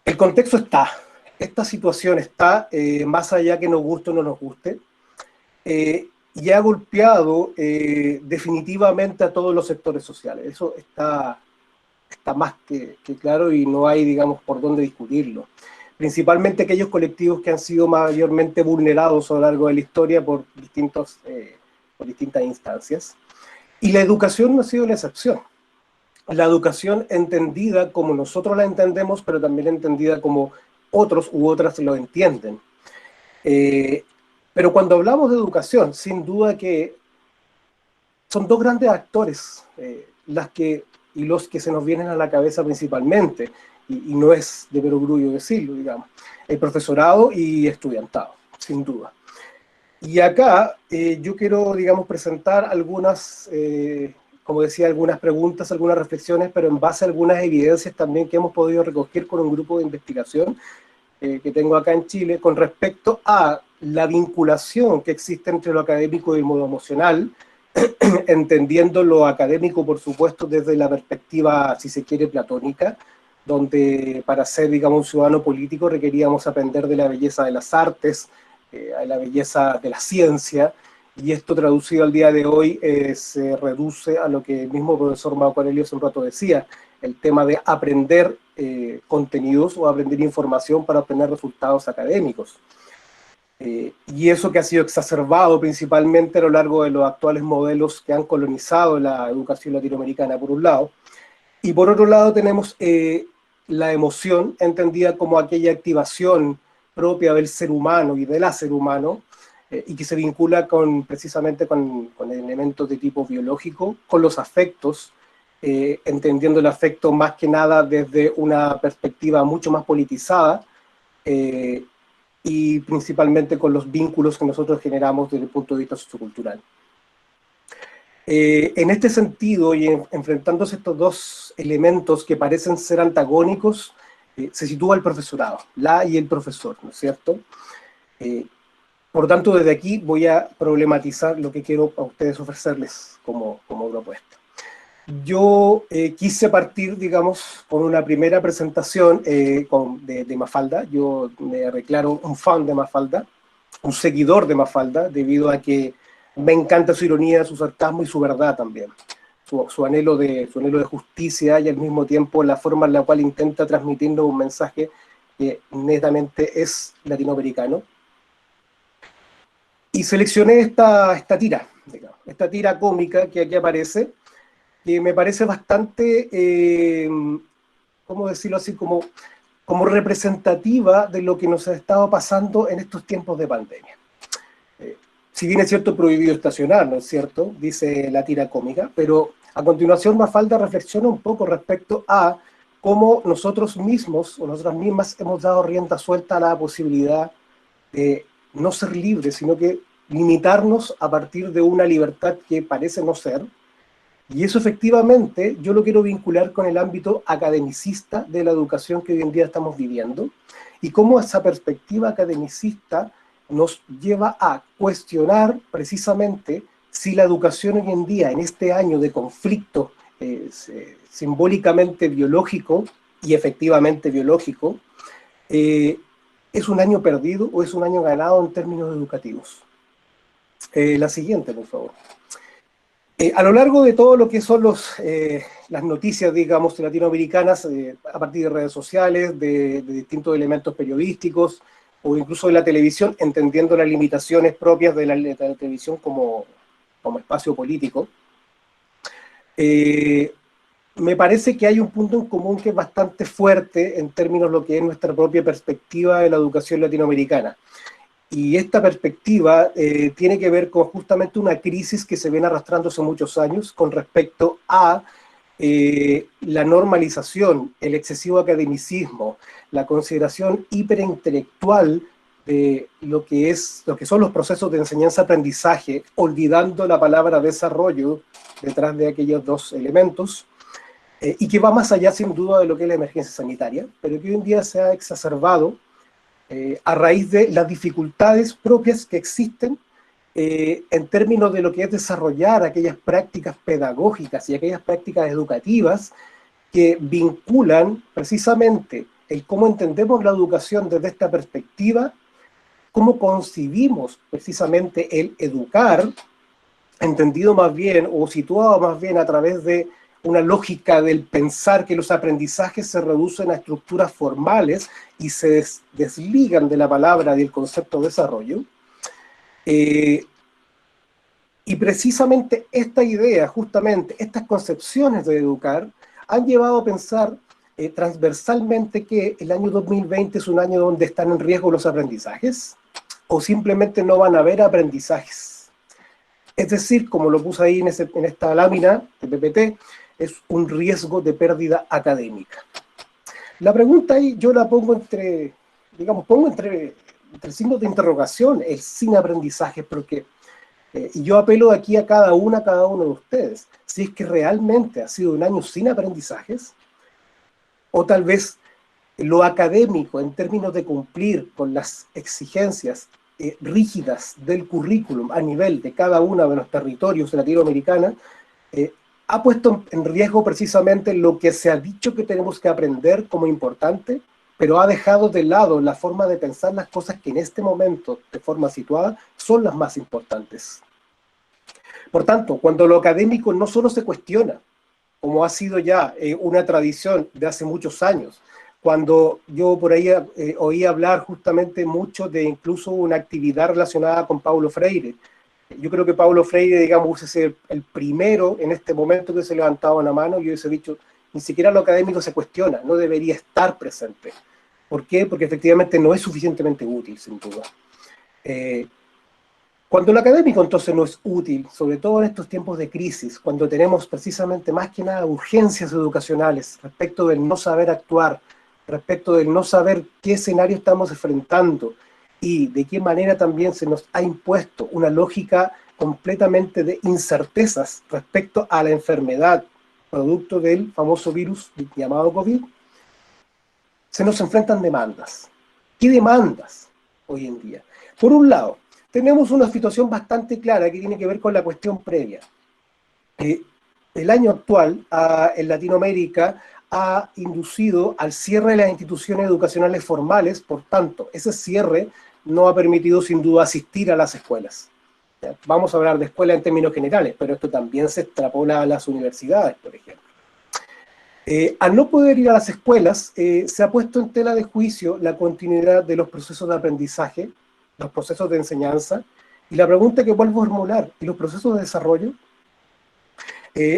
El contexto está, esta situación está, más allá que nos guste o no nos guste, y ha golpeado definitivamente a todos los sectores sociales. Eso está más que claro, y no hay, digamos, por dónde discutirlo. Principalmente aquellos colectivos que han sido mayormente vulnerados a lo largo de la historia por distintas instancias. Y la educación no ha sido la excepción. La educación entendida como nosotros la entendemos, pero también entendida como otros u otras lo entienden. Pero cuando hablamos de educación, sin duda que son dos grandes actores los que se nos vienen a la cabeza principalmente, y no es de perogrullo decirlo, digamos: el profesorado y estudiantado, sin duda. Y acá yo quiero, digamos, presentar algunas, como decía, algunas preguntas, algunas reflexiones, pero en base a algunas evidencias también que hemos podido recoger con un grupo de investigación que tengo acá en Chile, con respecto a la vinculación que existe entre lo académico y el modo emocional, entendiendo lo académico, por supuesto, desde la perspectiva, si se quiere, platónica, donde para ser, digamos, un ciudadano político requeríamos aprender de la belleza de las artes, de la belleza de la ciencia, y esto traducido al día de hoy se reduce a lo que el mismo profesor Marco Aurelio hace un rato decía: el tema de aprender contenidos o aprender información para obtener resultados académicos. Y eso que ha sido exacerbado principalmente a lo largo de los actuales modelos que han colonizado la educación latinoamericana, por un lado, y por otro lado tenemos la emoción, entendida como aquella activación propia del ser humano y del ser humano, y que se vincula precisamente con elementos de tipo biológico, con los afectos, entendiendo el afecto más que nada desde una perspectiva mucho más politizada, y principalmente con los vínculos que nosotros generamos desde el punto de vista sociocultural. En este sentido, y enfrentándose estos dos elementos que parecen ser antagónicos, se sitúa el profesorado, la y el profesor, ¿no es cierto? Por tanto, desde aquí voy a problematizar lo que quiero a ustedes ofrecerles como propuesta. Yo quise partir, digamos, con una primera presentación de Mafalda. Yo me declaro un fan de Mafalda, un seguidor de Mafalda, debido a que me encanta su ironía, su sarcasmo y su verdad también. Su anhelo de justicia, y al mismo tiempo la forma en la cual intenta transmitirnos un mensaje que netamente es latinoamericano. Y seleccioné esta tira, digamos, esta tira cómica que aquí aparece, que me parece bastante, ¿cómo decirlo así?, como representativa de lo que nos ha estado pasando en estos tiempos de pandemia. Si bien es cierto, prohibido estacionar, ¿no es cierto?, dice la tira cómica, pero a continuación Mafalda reflexiona un poco respecto a cómo nosotros mismos o nosotras mismas hemos dado rienda suelta a la posibilidad de no ser libres, sino que limitarnos a partir de una libertad que parece no ser, Y eso efectivamente yo lo quiero vincular con el ámbito academicista de la educación que hoy en día estamos viviendo, y cómo esa perspectiva academicista nos lleva a cuestionar precisamente si la educación hoy en día, en este año de conflicto simbólicamente biológico y efectivamente biológico, ¿es un año perdido o es un año ganado en términos educativos? La siguiente, por favor. A lo largo de todo lo que son las noticias, digamos, latinoamericanas, a partir de redes sociales, de distintos elementos periodísticos, o incluso de la televisión, entendiendo las limitaciones propias de la televisión como espacio político, me parece que hay un punto en común que es bastante fuerte en términos de lo que es nuestra propia perspectiva de la educación latinoamericana. Y esta perspectiva tiene que ver con justamente una crisis que se viene arrastrando hace muchos años con respecto a la normalización, el excesivo academicismo, la consideración hiperintelectual de lo que son los procesos de enseñanza-aprendizaje, olvidando la palabra desarrollo detrás de aquellos dos elementos, y que va más allá sin duda de lo que es la emergencia sanitaria, pero que hoy en día se ha exacerbado a raíz de las dificultades propias que existen en términos de lo que es desarrollar aquellas prácticas pedagógicas y aquellas prácticas educativas que vinculan precisamente el cómo entendemos la educación desde esta perspectiva, cómo concibimos precisamente el educar, entendido más bien o situado más bien a través de una lógica del pensar que los aprendizajes se reducen a estructuras formales y se desligan de la palabra y del concepto de desarrollo. Y precisamente esta idea, justamente, estas concepciones de educar, han llevado a pensar transversalmente que el año 2020 es un año donde están en riesgo los aprendizajes, o simplemente no van a haber aprendizajes. Es decir, como lo puse ahí en esta lámina de PPT, es un riesgo de pérdida académica. La pregunta ahí yo la pongo entre signos de interrogación, el sin aprendizaje, porque, y yo apelo aquí a cada uno de ustedes, si es que realmente ha sido un año sin aprendizajes, o tal vez lo académico en términos de cumplir con las exigencias rígidas del currículum a nivel de cada uno de los territorios latinoamericanos, ha puesto en riesgo precisamente lo que se ha dicho que tenemos que aprender como importante, pero ha dejado de lado la forma de pensar las cosas que en este momento, de forma situada, son las más importantes. Por tanto, cuando lo académico no solo se cuestiona, como ha sido ya una tradición de hace muchos años, cuando yo por ahí oí hablar justamente mucho de incluso una actividad relacionada con Paulo Freire. Yo creo que Paulo Freire, digamos, es el primero en este momento que se levantaba la mano y yo hubiese dicho, ni siquiera lo académico se cuestiona, no debería estar presente. ¿Por qué? Porque efectivamente no es suficientemente útil, sin duda. Cuando lo académico entonces no es útil, sobre todo en estos tiempos de crisis, cuando tenemos precisamente más que nada urgencias educacionales respecto del no saber actuar, respecto del no saber qué escenario estamos enfrentando y de qué manera también se nos ha impuesto una lógica completamente de incertezas respecto a la enfermedad, producto del famoso virus llamado COVID, se nos enfrentan demandas. ¿Qué demandas hoy en día? Por un lado, tenemos una situación bastante clara que tiene que ver con la cuestión previa. El año actual en Latinoamérica ha inducido al cierre de las instituciones educacionales formales, por tanto, ese cierre no ha permitido sin duda asistir a las escuelas. Vamos a hablar de escuelas en términos generales, pero esto también se extrapola a las universidades, por ejemplo. Al no poder ir a las escuelas, se ha puesto en tela de juicio la continuidad de los procesos de aprendizaje, los procesos de enseñanza, y la pregunta que vuelvo a formular, ¿y los procesos de desarrollo?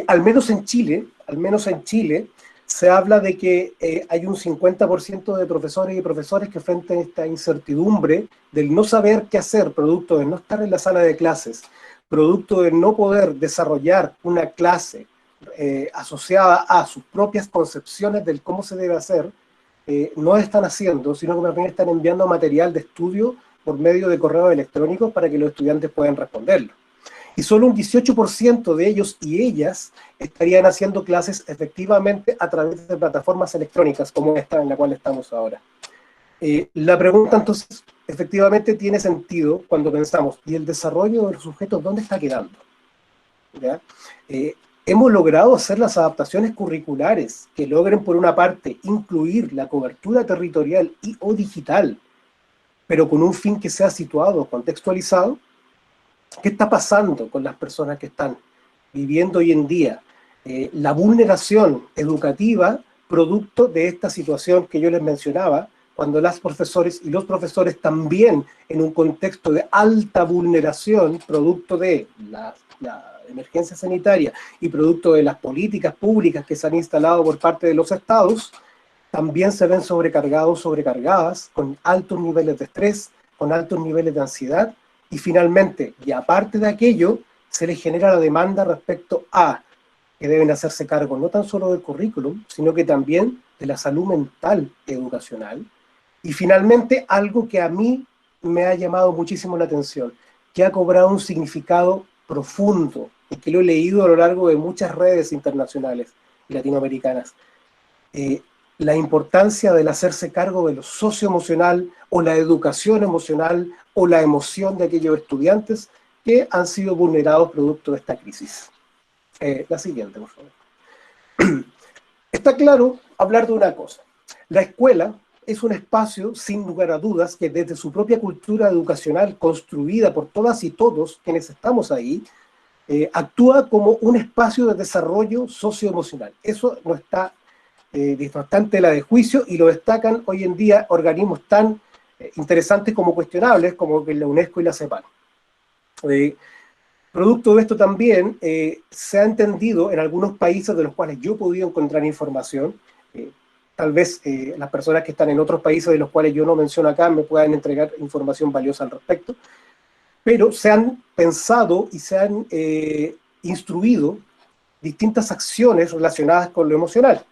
Al menos en Chile, se habla de que hay un 50% de profesores y profesores que enfrentan esta incertidumbre del no saber qué hacer, producto de no estar en la sala de clases, producto de no poder desarrollar una clase asociada a sus propias concepciones del cómo se debe hacer, no están haciendo, sino que también están enviando material de estudio por medio de correos electrónicos para que los estudiantes puedan responderlo. y solo un 18% de ellos y ellas estarían haciendo clases efectivamente a través de plataformas electrónicas como esta en la cual estamos ahora. La pregunta entonces efectivamente tiene sentido cuando pensamos, ¿y el desarrollo de los sujetos dónde está quedando? ¿Ya? Hemos logrado hacer las adaptaciones curriculares que logren por una parte incluir la cobertura territorial y o digital, pero con un fin que sea situado, contextualizado. ¿Qué está pasando con las personas que están viviendo hoy en día? La vulneración educativa producto de esta situación que yo les mencionaba, cuando las profesores y los profesores también en un contexto de alta vulneración, producto de la emergencia sanitaria y producto de las políticas públicas que se han instalado por parte de los estados, también se ven sobrecargados, sobrecargadas, con altos niveles de estrés, con altos niveles de ansiedad, y finalmente, y aparte de aquello, se les genera la demanda respecto a que deben hacerse cargo no tan solo del currículum, sino que también de la salud mental educacional. Y finalmente, algo que a mí me ha llamado muchísimo la atención, que ha cobrado un significado profundo, y que lo he leído a lo largo de muchas redes internacionales y latinoamericanas. La importancia del hacerse cargo de lo socioemocional o la educación emocional o la emoción de aquellos estudiantes que han sido vulnerados producto de esta crisis. La siguiente, por favor. Está claro hablar de una cosa. La escuela es un espacio, sin lugar a dudas, que desde su propia cultura educacional construida por todas y todos quienes estamos ahí, actúa como un espacio de desarrollo socioemocional. Eso no está bastante tela de juicio, y lo destacan hoy en día organismos tan interesantes como cuestionables, como la UNESCO y la CEPAL. Producto de esto también se ha entendido en algunos países de los cuales yo he podido encontrar información, tal vez las personas que están en otros países de los cuales yo no menciono acá me puedan entregar información valiosa al respecto, pero se han pensado y se han instruido distintas acciones relacionadas con lo emocional.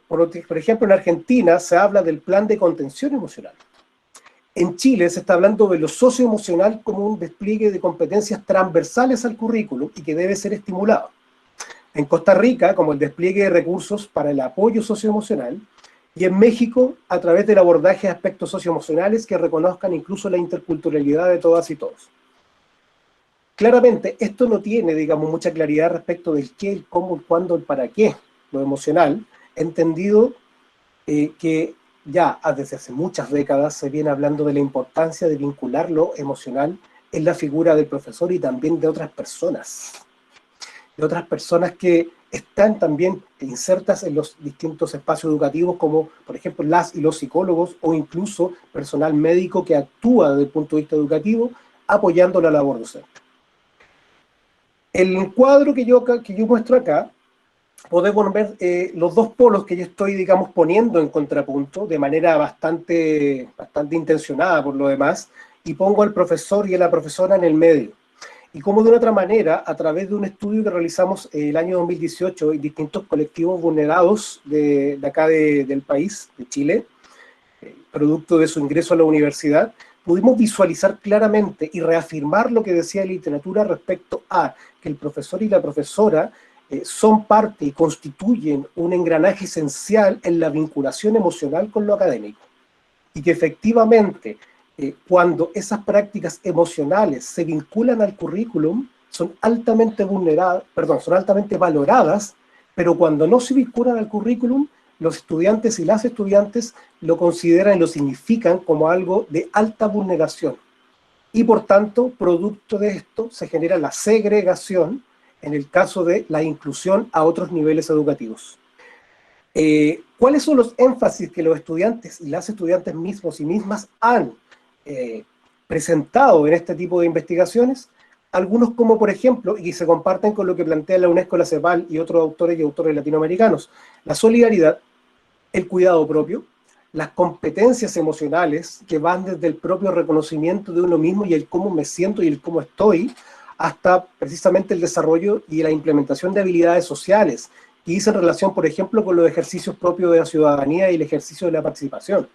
Por ejemplo, en Argentina se habla del plan de contención emocional. En Chile se está hablando de lo socioemocional como un despliegue de competencias transversales al currículum y que debe ser estimulado. En Costa Rica, como el despliegue de recursos para el apoyo socioemocional, y en México, a través del abordaje de aspectos socioemocionales que reconozcan incluso la interculturalidad de todas y todos. Claramente, esto no tiene, digamos, mucha claridad respecto del qué, el cómo, el cuándo, el para qué, lo emocional, entendido que ya desde hace muchas décadas se viene hablando de la importancia de vincular lo emocional en la figura del profesor y también de otras personas que están también insertas en los distintos espacios educativos, como por ejemplo las y los psicólogos o incluso personal médico que actúa desde el punto de vista educativo apoyando la labor docente. El cuadro que yo muestro acá, podemos ver los dos polos que yo estoy, digamos, poniendo en contrapunto de manera bastante intencionada por lo demás, y pongo al profesor y a la profesora en el medio. Y como de una otra manera, a través de un estudio que realizamos el año 2018 en distintos colectivos vulnerados de acá del país, de Chile, producto de su ingreso a la universidad, pudimos visualizar claramente y reafirmar lo que decía la literatura respecto a que el profesor y la profesora son parte y constituyen un engranaje esencial en la vinculación emocional con lo académico. Y que efectivamente, cuando esas prácticas emocionales se vinculan al currículum, son altamente valoradas, pero cuando no se vinculan al currículum, los estudiantes y las estudiantes lo consideran y lo significan como algo de alta vulneración. Y por tanto, producto de esto, se genera la segregación en el caso de la inclusión a otros niveles educativos. ¿Cuáles son los énfasis que los estudiantes y las estudiantes mismos y mismas han presentado en este tipo de investigaciones? Algunos como por ejemplo, y se comparten con lo que plantea la UNESCO, la CEPAL y otros autores y autores latinoamericanos, la solidaridad, el cuidado propio, las competencias emocionales que van desde el propio reconocimiento de uno mismo y el cómo me siento y el cómo estoy, hasta precisamente el desarrollo y la implementación de habilidades sociales, que dicen relación, por ejemplo, con los ejercicios propios de la ciudadanía y el ejercicio de la participación.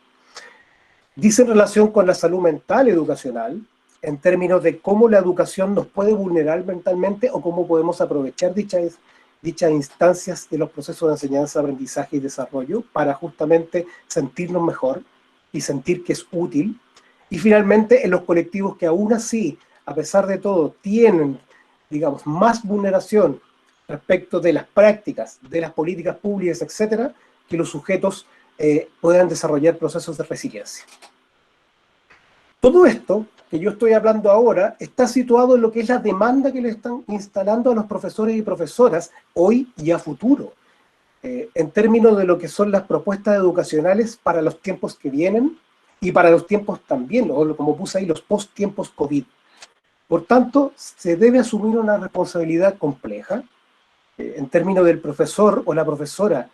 Dicen relación con la salud mental educacional, en términos de cómo la educación nos puede vulnerar mentalmente o cómo podemos aprovechar dichas instancias de los procesos de enseñanza, aprendizaje y desarrollo para justamente sentirnos mejor y sentir que es útil. Y finalmente, en los colectivos que aún así, a pesar de todo, tienen, digamos, más vulneración respecto de las prácticas, de las políticas públicas, etcétera, que los sujetos puedan desarrollar procesos de resiliencia. Todo esto que yo estoy hablando ahora está situado en lo que es la demanda que le están instalando a los profesores y profesoras hoy y a futuro, en términos de lo que son las propuestas educacionales para los tiempos que vienen y para los tiempos también, o como puse ahí, los post-tiempos COVID. Por tanto, se debe asumir una responsabilidad compleja en términos del profesor o la profesora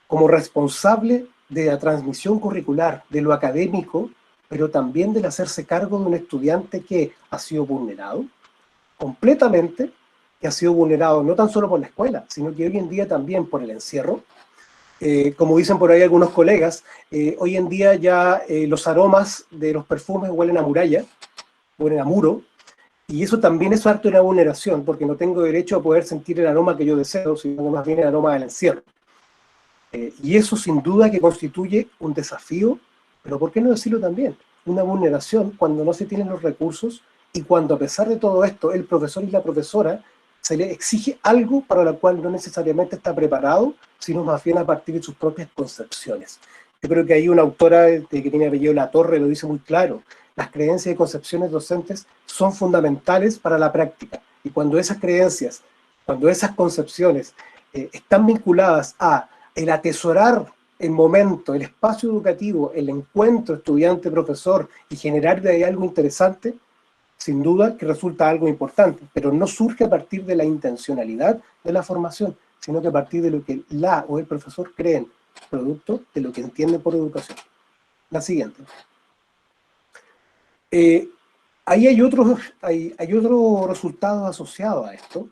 como responsable de la transmisión curricular, de lo académico, pero también del hacerse cargo de un estudiante que ha sido vulnerado completamente, que ha sido vulnerado no tan solo por la escuela, sino que hoy en día también por el encierro. Como dicen por ahí algunos colegas, hoy en día ya los aromas de los perfumes huelen a muralla, huelen a muro, y eso también es harto de una vulneración, porque no tengo derecho a poder sentir el aroma que yo deseo, sino más bien el aroma del encierro. Y eso sin duda que constituye un desafío, pero ¿por qué no decirlo también? Una vulneración cuando no se tienen los recursos y cuando a pesar de todo esto el profesor y la profesora se le exige algo para lo cual no necesariamente está preparado, sino más bien a partir de sus propias concepciones. Yo creo que hay una autora que tiene apellido Latorre, lo dice muy claro, las creencias y concepciones docentes son fundamentales para la práctica, y cuando esas creencias, cuando esas concepciones están vinculadas a el atesorar el momento, el espacio educativo, el encuentro estudiante-profesor y generar de ahí algo interesante, sin duda que resulta algo importante, pero no surge a partir de la intencionalidad de la formación, sino que a partir de lo que la o el profesor creen, producto de lo que entienden por educación. La siguiente. Ahí hay otros resultados asociados a esto.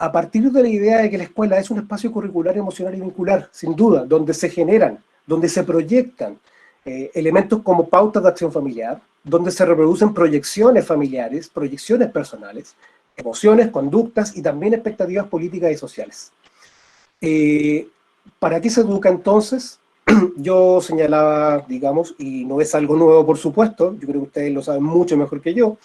A partir de la idea de que la escuela es un espacio curricular, emocional y vincular, sin duda, donde se generan, donde se proyectan elementos como pautas de acción familiar, donde se reproducen proyecciones familiares, proyecciones personales, emociones, conductas y también expectativas políticas y sociales. ¿Para qué se educa entonces? Yo señalaba, digamos, y no es algo nuevo por supuesto, yo creo que ustedes lo saben mucho mejor que yo,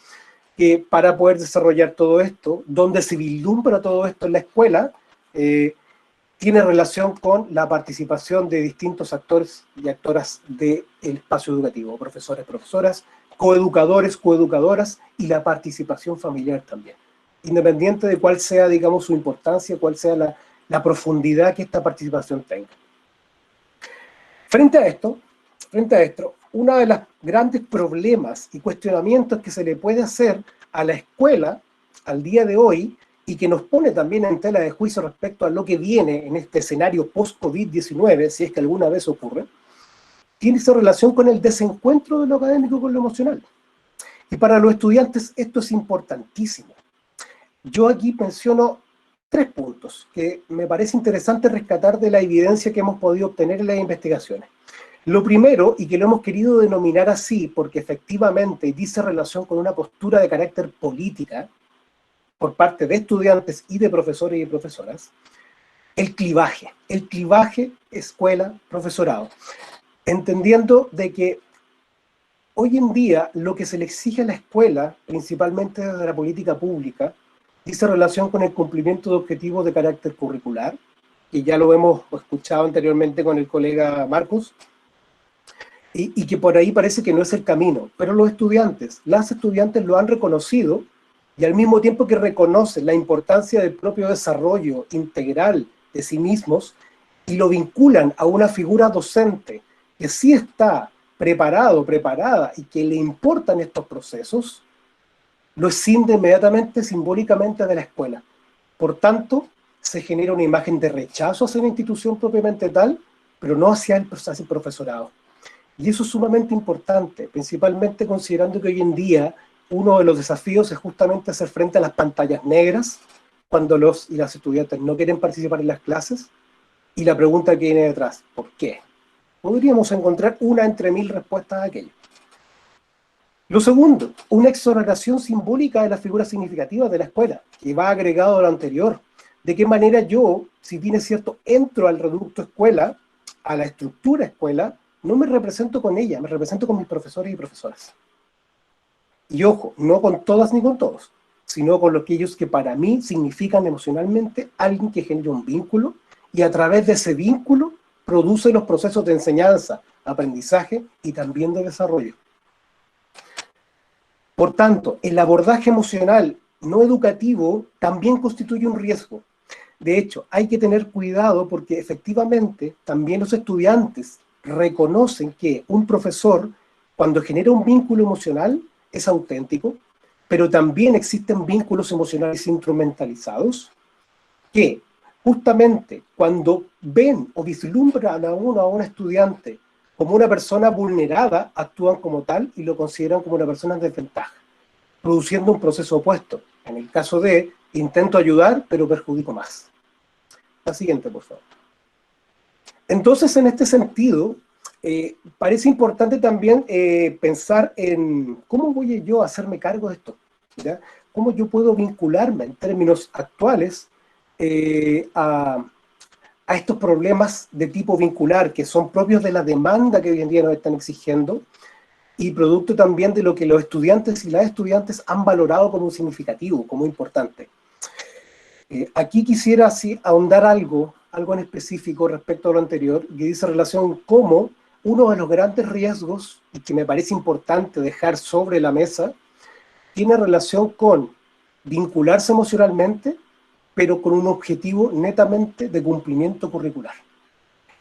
que para poder desarrollar todo esto, donde se vislumbra todo esto en la escuela, tiene relación con la participación de distintos actores y actoras del espacio educativo, profesores, profesoras, coeducadores, coeducadoras, y la participación familiar también, independiente de cuál sea, digamos, su importancia, cuál sea la profundidad que esta participación tenga. Frente a esto, uno de los grandes problemas y cuestionamientos que se le puede hacer a la escuela al día de hoy, y que nos pone también en tela de juicio respecto a lo que viene en este escenario post-COVID-19, si es que alguna vez ocurre, tiene esa relación con el desencuentro de lo académico con lo emocional. Y para los estudiantes esto es importantísimo. Yo aquí menciono 3 puntos que me parece interesante rescatar de la evidencia que hemos podido obtener en las investigaciones. Lo primero, y que lo hemos querido denominar así porque efectivamente dice relación con una postura de carácter política por parte de estudiantes y de profesores y profesoras, el clivaje escuela-profesorado. Entendiendo de que hoy en día lo que se le exige a la escuela, principalmente desde la política pública, dice relación con el cumplimiento de objetivos de carácter curricular, y ya lo hemos escuchado anteriormente con el colega Marcos, y que por ahí parece que no es el camino, pero los estudiantes, las estudiantes lo han reconocido, y al mismo tiempo que reconocen la importancia del propio desarrollo integral de sí mismos, y lo vinculan a una figura docente que sí está preparado, preparada, y que le importan estos procesos, lo escinde inmediatamente, simbólicamente de la escuela. Por tanto, se genera una imagen de rechazo hacia la institución propiamente tal, pero no hacia el profesorado. Y eso es sumamente importante, principalmente considerando que hoy en día uno de los desafíos es justamente hacer frente a las pantallas negras cuando los y las estudiantes no quieren participar en las clases, y la pregunta que viene detrás, ¿por qué? Podríamos encontrar una entre 1000 respuestas a aquello. Lo segundo, una exoneración simbólica de las figuras significativas de la escuela, que va agregado a lo anterior. De qué manera yo, si bien es cierto, entro al reducto escuela, a la estructura escuela, no me represento con ella, me represento con mis profesores y profesoras. Y ojo, no con todas ni con todos, sino con aquellos que para mí significan emocionalmente alguien que genera un vínculo y a través de ese vínculo produce los procesos de enseñanza, aprendizaje y también de desarrollo. Por tanto, el abordaje emocional no educativo también constituye un riesgo. De hecho, hay que tener cuidado porque efectivamente también los estudiantes reconocen que un profesor, cuando genera un vínculo emocional, es auténtico, pero también existen vínculos emocionales instrumentalizados que justamente cuando ven o vislumbran a un estudiante como una persona vulnerada, actúan como tal y lo consideran como una persona en desventaja, produciendo un proceso opuesto. En el caso de intento ayudar, pero perjudico más. La siguiente, por favor. Entonces, en este sentido, parece importante también pensar en cómo voy yo a hacerme cargo de esto, ¿ya? Cómo yo puedo vincularme en términos actuales a estos problemas de tipo vincular, que son propios de la demanda que hoy en día nos están exigiendo, y producto también de lo que los estudiantes y las estudiantes han valorado como significativo, como importante. Aquí quisiera así ahondar algo en específico respecto a lo anterior, que dice relación cómo uno de los grandes riesgos, y que me parece importante dejar sobre la mesa, tiene relación con vincularse emocionalmente, pero con un objetivo netamente de cumplimiento curricular.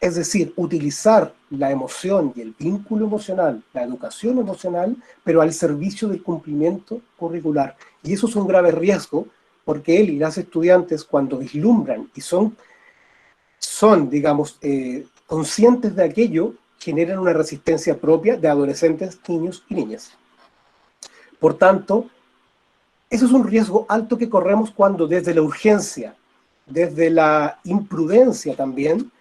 Es decir, utilizar la emoción y el vínculo emocional, la educación emocional, pero al servicio del cumplimiento curricular. Y eso es un grave riesgo, porque él y las estudiantes, cuando vislumbran y son digamos, conscientes de aquello, generan una resistencia propia de adolescentes, niños y niñas. Por tanto, eso es un riesgo alto que corremos cuando desde la urgencia, desde la imprudencia también,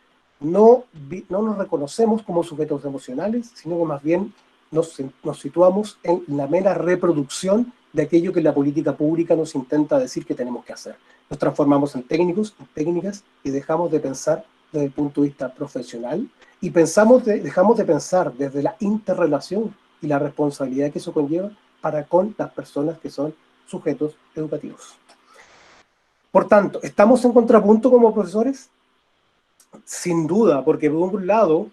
no nos reconocemos como sujetos emocionales, sino que más bien nos situamos en la mera reproducción de aquello que la política pública nos intenta decir que tenemos que hacer. Nos transformamos en técnicos, en técnicas, y dejamos de pensar desde el punto de vista profesional, y dejamos de pensar desde la interrelación y la responsabilidad que eso conlleva para con las personas que son sujetos educativos. Por tanto, ¿estamos en contrapunto como profesores? Sin duda, porque por un lado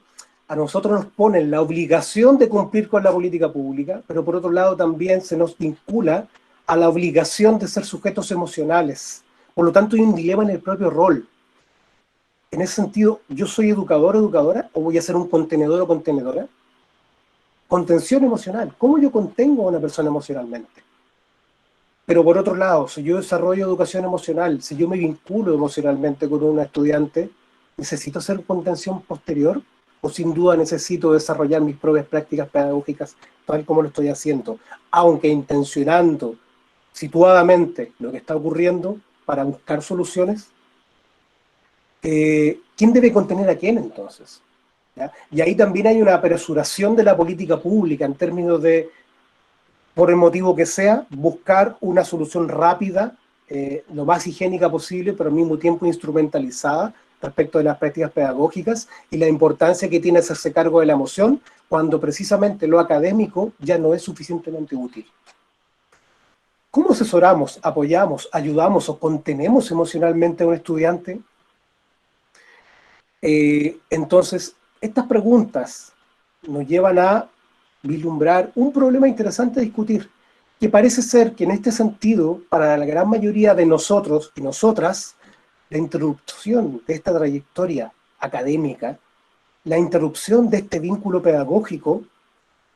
a nosotros nos ponen la obligación de cumplir con la política pública, pero por otro lado también se nos vincula a la obligación de ser sujetos emocionales. Por lo tanto, hay un dilema en el propio rol. En ese sentido, ¿yo soy educador o educadora o voy a ser un contenedor o contenedora? Contención emocional. ¿Cómo yo contengo a una persona emocionalmente? Pero por otro lado, si yo desarrollo educación emocional, si yo me vinculo emocionalmente con una estudiante, ¿necesito hacer contención posterior? ¿O sin duda necesito desarrollar mis propias prácticas pedagógicas tal como lo estoy haciendo? Aunque intencionando situadamente lo que está ocurriendo para buscar soluciones, ¿quién debe contener a quién entonces? ¿Ya? Y ahí también hay una apresuración de la política pública en términos de, por el motivo que sea, buscar una solución rápida, lo más higiénica posible, pero al mismo tiempo instrumentalizada respecto de las prácticas pedagógicas y la importancia que tiene hacerse cargo de la emoción cuando precisamente lo académico ya no es suficientemente útil. ¿Cómo asesoramos, apoyamos, ayudamos o contenemos emocionalmente a un estudiante? Entonces, estas preguntas nos llevan a vislumbrar un problema interesante a discutir, que parece ser que en este sentido, para la gran mayoría de nosotros y nosotras, la interrupción de esta trayectoria académica, la interrupción de este vínculo pedagógico,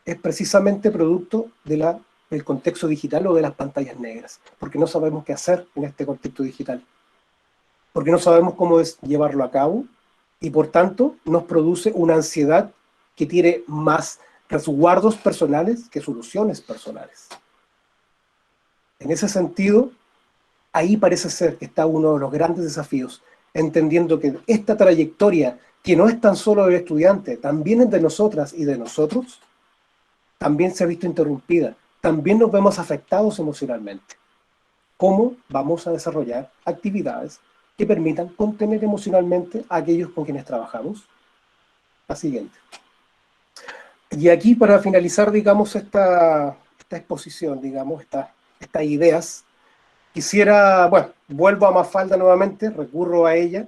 es precisamente producto del contexto digital o de las pantallas negras, porque no sabemos qué hacer en este contexto digital, porque no sabemos cómo llevarlo a cabo, y por tanto nos produce una ansiedad que tiene más resguardos personales que soluciones personales. En ese sentido, ahí parece ser que está uno de los grandes desafíos, entendiendo que esta trayectoria, que no es tan solo del estudiante, también es de nosotras y de nosotros, también se ha visto interrumpida también nos vemos afectados emocionalmente. ¿Cómo vamos a desarrollar actividades que permitan contener emocionalmente a aquellos con quienes trabajamos? La siguiente. Y aquí, para finalizar, digamos, esta exposición, digamos, estas ideas, quisiera, bueno, vuelvo a Mafalda nuevamente, recurro a ella,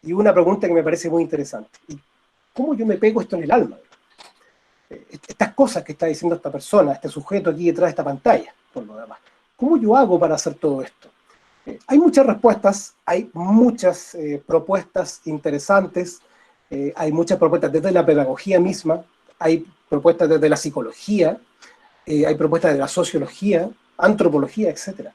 y una pregunta que me parece muy interesante. ¿Y cómo yo me pego esto en el alma? Estas cosas que está diciendo esta persona, este sujeto aquí detrás de esta pantalla, por lo demás. ¿Cómo yo hago para hacer todo esto? Hay muchas respuestas, hay muchas propuestas interesantes, hay muchas propuestas desde la pedagogía misma, hay propuestas desde la psicología, hay propuestas de la sociología, antropología, etc.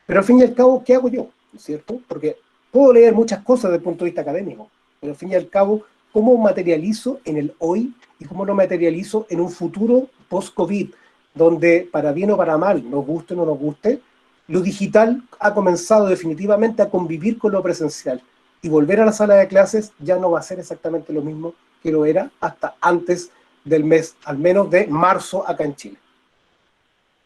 Pero al fin y al cabo, ¿qué hago yo? ¿No es cierto? Porque puedo leer muchas cosas desde el punto de vista académico, pero al fin y al cabo, ¿cómo materializo en el hoy y cómo lo materializo en un futuro post-COVID, donde para bien o para mal, nos guste o no nos guste, lo digital ha comenzado definitivamente a convivir con lo presencial, y volver a la sala de clases ya no va a ser exactamente lo mismo que lo era hasta antes del mes, al menos de marzo acá en Chile?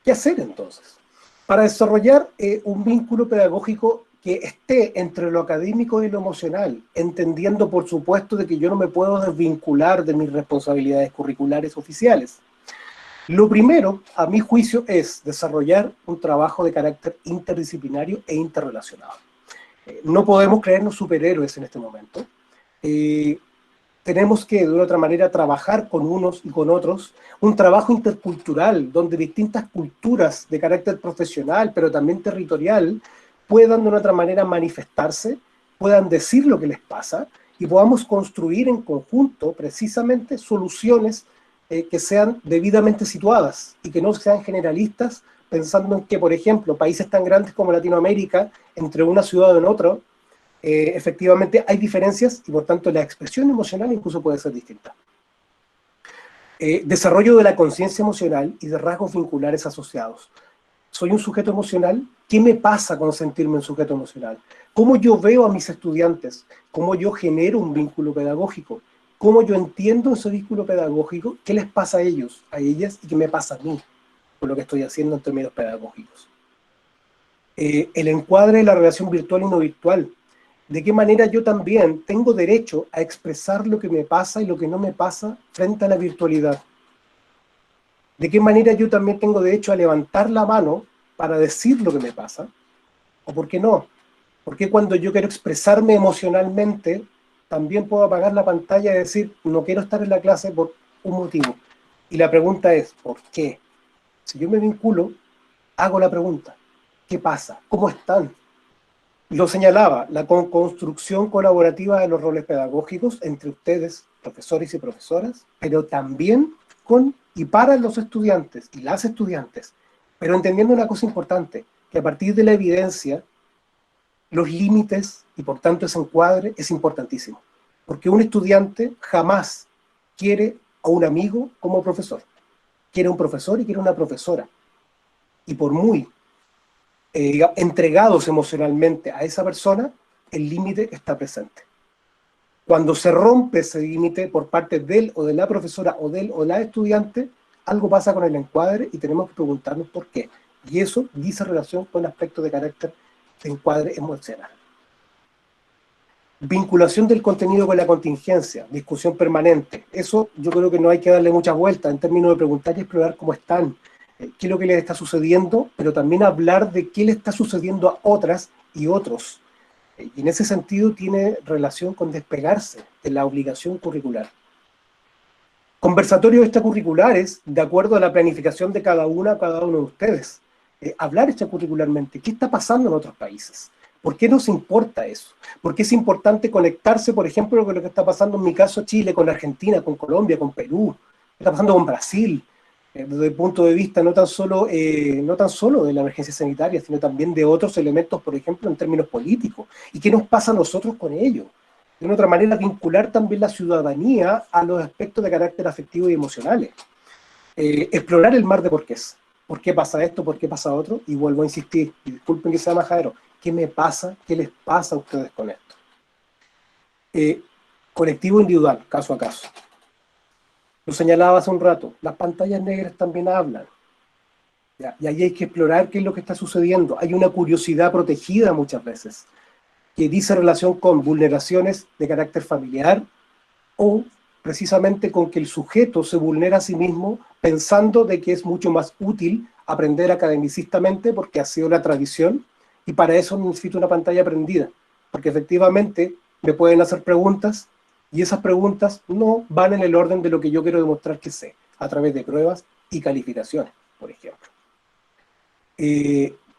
¿Qué hacer entonces? Para desarrollar un vínculo pedagógico que esté entre lo académico y lo emocional, entendiendo por supuesto de que yo no me puedo desvincular de mis responsabilidades curriculares oficiales. Lo primero, a mi juicio, es desarrollar un trabajo de carácter interdisciplinario e interrelacionado. No podemos creernos superhéroes en este momento. Tenemos que, de una otra manera, trabajar con unos y con otros, un trabajo intercultural, donde distintas culturas de carácter profesional, pero también territorial, puedan de una otra manera manifestarse, puedan decir lo que les pasa, y podamos construir en conjunto, precisamente, soluciones que sean debidamente situadas, y que no sean generalistas, pensando en que, por ejemplo, países tan grandes como Latinoamérica, entre una ciudad y otra, efectivamente hay diferencias y por tanto la expresión emocional incluso puede ser distinta. Desarrollo de la conciencia emocional y de rasgos vinculares asociados. ¿Soy un sujeto emocional? ¿Qué me pasa con sentirme un sujeto emocional? ¿Cómo yo veo a mis estudiantes? ¿Cómo yo genero un vínculo pedagógico? ¿Cómo yo entiendo ese vínculo pedagógico? ¿Qué les pasa a ellos, a ellas, y qué me pasa a mí con lo que estoy haciendo en términos pedagógicos? El encuadre de la relación virtual y no virtual. ¿De qué manera yo también tengo derecho a expresar lo que me pasa y lo que no me pasa frente a la virtualidad? ¿De qué manera yo también tengo derecho a levantar la mano para decir lo que me pasa? ¿O por qué no? ¿Por qué cuando yo quiero expresarme emocionalmente, también puedo apagar la pantalla y decir, no quiero estar en la clase por un motivo? Y la pregunta es, ¿por qué? Si yo me vinculo, hago la pregunta, ¿qué pasa? ¿Cómo están? Lo señalaba, la construcción colaborativa de los roles pedagógicos entre ustedes, profesores y profesoras, pero también con y para los estudiantes y las estudiantes, pero entendiendo una cosa importante, que a partir de la evidencia, los límites y por tanto ese encuadre es importantísimo, porque un estudiante jamás quiere a un amigo como profesor, quiere un profesor y quiere una profesora, y por muy entregados emocionalmente a esa persona, el límite está presente. Cuando se rompe ese límite por parte del o de la profesora o del o la estudiante, algo pasa con el encuadre y tenemos que preguntarnos por qué. Y eso dice relación con aspectos de carácter de encuadre emocional. Vinculación del contenido con la contingencia, discusión permanente. Eso yo creo que no hay que darle muchas vueltas en términos de preguntar y explorar cómo están, qué es lo que les está sucediendo, pero también hablar de qué le está sucediendo a otras y otros. Y en ese sentido tiene relación con despegarse de la obligación curricular. Conversatorios extracurriculares de acuerdo a la planificación de cada uno de ustedes. Hablar extracurricularmente, ¿qué está pasando en otros países? ¿Por qué nos importa eso? ¿Por qué es importante conectarse, por ejemplo, con lo que está pasando en mi caso Chile, con Argentina, con Colombia, con Perú? ¿Qué está pasando con Brasil? Desde el punto de vista no tan solo de la emergencia sanitaria, sino también de otros elementos, por ejemplo, en términos políticos. ¿Y qué nos pasa a nosotros con ello? De una otra manera, vincular también la ciudadanía a los aspectos de carácter afectivo y emocionales. Explorar el mar de porqués. ¿Por qué pasa esto? ¿Por qué pasa otro? Y vuelvo a insistir, y disculpen que sea majadero, ¿qué me pasa? ¿Qué les pasa a ustedes con esto? Colectivo individual, caso a caso. Lo señalaba hace un rato, las pantallas negras también hablan. ¿ya? Y ahí hay que explorar qué es lo que está sucediendo. Hay una curiosidad protegida muchas veces, que dice relación con vulneraciones de carácter familiar o precisamente con que el sujeto se vulnera a sí mismo pensando de que es mucho más útil aprender academicistamente porque ha sido la tradición y para eso necesito una pantalla prendida, porque efectivamente me pueden hacer preguntas y esas preguntas no van en el orden de lo que yo quiero demostrar que sé, a través de pruebas y calificaciones, por ejemplo.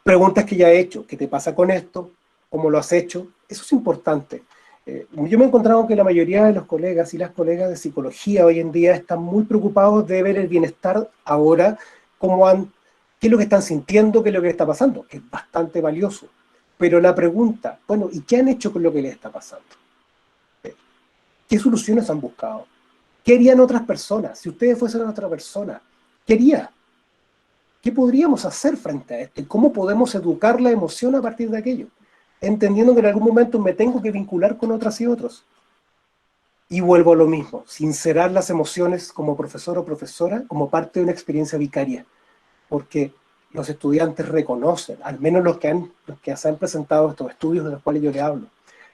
Preguntas que ya he hecho, ¿qué te pasa con esto? ¿Cómo lo has hecho? Eso es importante. Yo me he encontrado que la mayoría de los colegas y las colegas de psicología hoy en día están muy preocupados de ver el bienestar ahora, qué es lo que están sintiendo, qué es lo que les está pasando, que es bastante valioso. Pero la pregunta, bueno, ¿y qué han hecho con lo que les está pasando? ¿Qué soluciones han buscado? ¿Qué harían otras personas? Si ustedes fuesen otra persona, ¿qué haría? ¿Qué podríamos hacer frente a esto? ¿Y cómo podemos educar la emoción a partir de aquello? Entendiendo que en algún momento me tengo que vincular con otras y otros. Y vuelvo a lo mismo, sincerar las emociones como profesor o profesora como parte de una experiencia vicaria, porque los estudiantes reconocen, al menos los que se han presentado estos estudios de los cuales yo les hablo,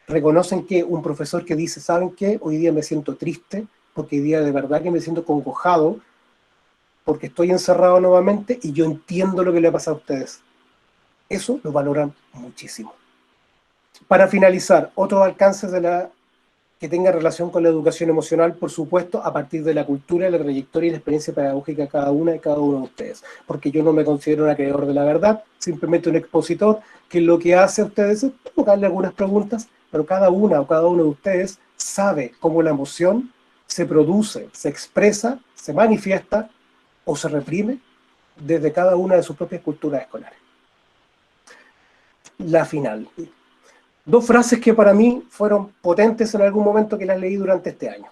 reconocen que un profesor que dice, ¿saben qué? Hoy día me siento triste, porque hoy día de verdad que me siento congojado, porque estoy encerrado nuevamente y yo entiendo lo que le ha pasado a ustedes. Eso lo valoran muchísimo. Para finalizar, otros alcances que tengan relación con la educación emocional, por supuesto, a partir de la cultura, la trayectoria y la experiencia pedagógica de cada una y cada uno de ustedes. Porque yo no me considero un acreedor de la verdad, simplemente un expositor que lo que hace a ustedes es provocarle algunas preguntas, pero cada una o cada uno de ustedes sabe cómo la emoción se produce, se expresa, se manifiesta o se reprime desde cada una de sus propias culturas escolares. La final. Dos frases que para mí fueron potentes en algún momento que las leí durante este año.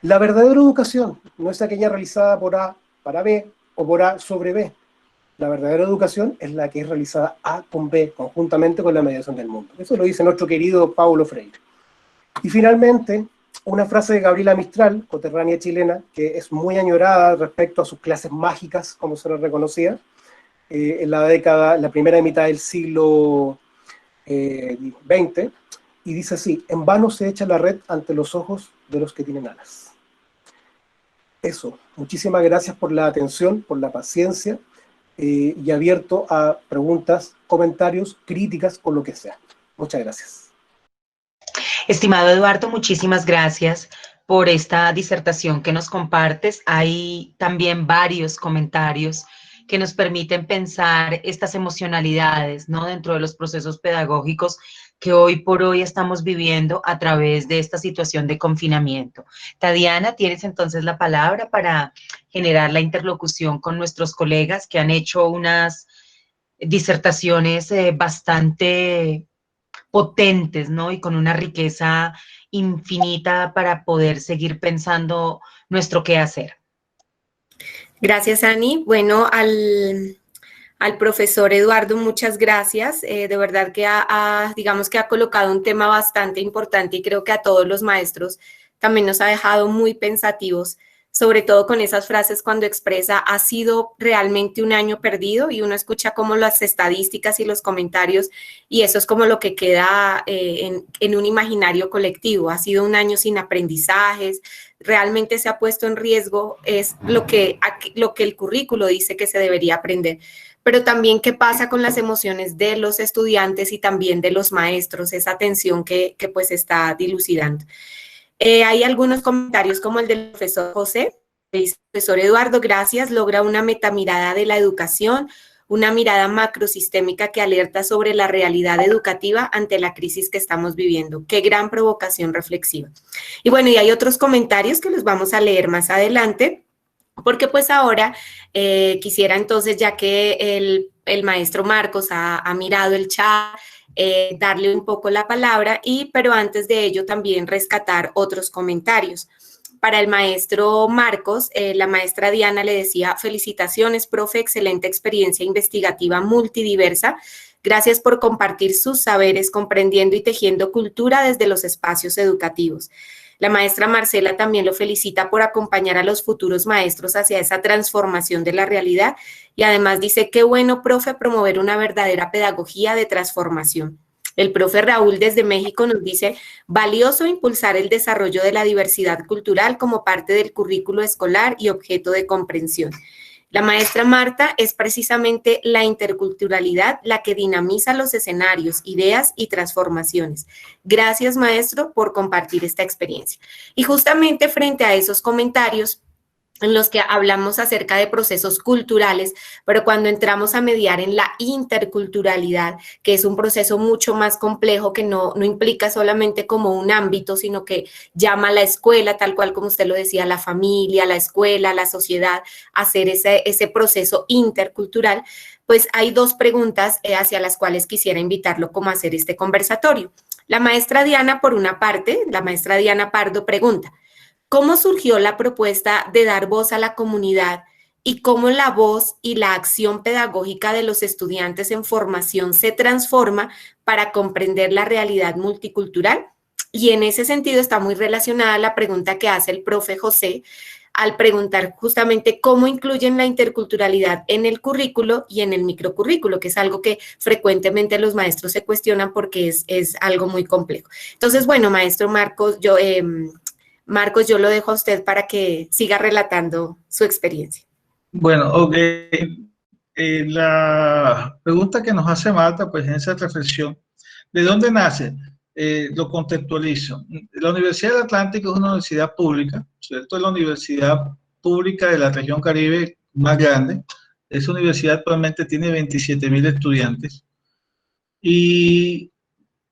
La verdadera educación no es aquella realizada por A para B o por A sobre B. La verdadera educación es la que es realizada A con B, conjuntamente con la mediación del mundo. Eso lo dice nuestro querido Paulo Freire. Y finalmente, una frase de Gabriela Mistral, coterránea chilena, que es muy añorada respecto a sus clases mágicas, como se les reconocía, en la primera mitad del siglo XX, y dice así: en vano se echa la red ante los ojos de los que tienen alas. Eso, muchísimas gracias por la atención, por la paciencia, y abierto a preguntas, comentarios, críticas o lo que sea. Muchas gracias. Estimado Eduardo, muchísimas gracias por esta disertación que nos compartes. Hay también varios comentarios que nos permiten pensar estas emocionalidades, ¿no?, dentro de los procesos pedagógicos que hoy por hoy estamos viviendo a través de esta situación de confinamiento. Tatiana, tienes entonces la palabra para generar la interlocución con nuestros colegas que han hecho unas disertaciones bastante potentes, ¿no?, y con una riqueza infinita para poder seguir pensando nuestro qué hacer. Gracias, Ani. Bueno, al profesor Eduardo, muchas gracias. De verdad que digamos que ha colocado un tema bastante importante y creo que a todos los maestros también nos ha dejado muy pensativos, sobre todo con esas frases cuando expresa, ha sido realmente un año perdido, y uno escucha como las estadísticas y los comentarios y eso es como lo que queda en un imaginario colectivo. Ha sido un año sin aprendizajes, realmente se ha puesto en riesgo es lo que el currículo dice que se debería aprender. Pero también qué pasa con las emociones de los estudiantes y también de los maestros, esa tensión que pues está dilucidando. Hay algunos comentarios como el del profesor José, dice: profesor Eduardo, gracias, logra una metamirada de la educación, una mirada macrosistémica que alerta sobre la realidad educativa ante la crisis que estamos viviendo. Qué gran provocación reflexiva. Y bueno, y hay otros comentarios que los vamos a leer más adelante, porque pues ahora quisiera entonces, ya que el maestro Marcos ha mirado el chat, darle un poco la palabra, pero antes de ello también rescatar otros comentarios. Para el maestro Marcos, la maestra Diana le decía: felicitaciones, profe, excelente experiencia investigativa multidiversa. Gracias por compartir sus saberes, comprendiendo y tejiendo cultura desde los espacios educativos. La maestra Marcela también lo felicita por acompañar a los futuros maestros hacia esa transformación de la realidad y además dice, qué bueno, profe, promover una verdadera pedagogía de transformación. El profe Raúl desde México nos dice, valioso impulsar el desarrollo de la diversidad cultural como parte del currículo escolar y objeto de comprensión. La maestra Marta, es precisamente la interculturalidad la que dinamiza los escenarios, ideas y transformaciones. Gracias, maestro, por compartir esta experiencia. Y justamente frente a esos comentarios en los que hablamos acerca de procesos culturales, pero cuando entramos a mediar en la interculturalidad, que es un proceso mucho más complejo, que no implica solamente como un ámbito, sino que llama a la escuela, tal cual como usted lo decía, la familia, la escuela, la sociedad, a hacer ese proceso intercultural, pues hay dos preguntas hacia las cuales quisiera invitarlo como a hacer este conversatorio. La maestra Diana, por una parte, la maestra Diana Pardo pregunta, ¿cómo surgió la propuesta de dar voz a la comunidad y cómo la voz y la acción pedagógica de los estudiantes en formación se transforma para comprender la realidad multicultural? Y en ese sentido está muy relacionada la pregunta que hace el profe José al preguntar justamente cómo incluyen la interculturalidad en el currículo y en el microcurrículo, que es algo que frecuentemente los maestros se cuestionan porque es algo muy complejo. Entonces, bueno, maestro Marcos, Marcos, yo lo dejo a usted para que siga relatando su experiencia. Bueno, la pregunta que nos hace Marta, pues en esa reflexión, ¿de dónde nace? Lo contextualizo. La Universidad del Atlántico es una universidad pública, ¿cierto? Es la universidad pública de la región Caribe más grande. Esa universidad actualmente tiene 27.000 estudiantes. Y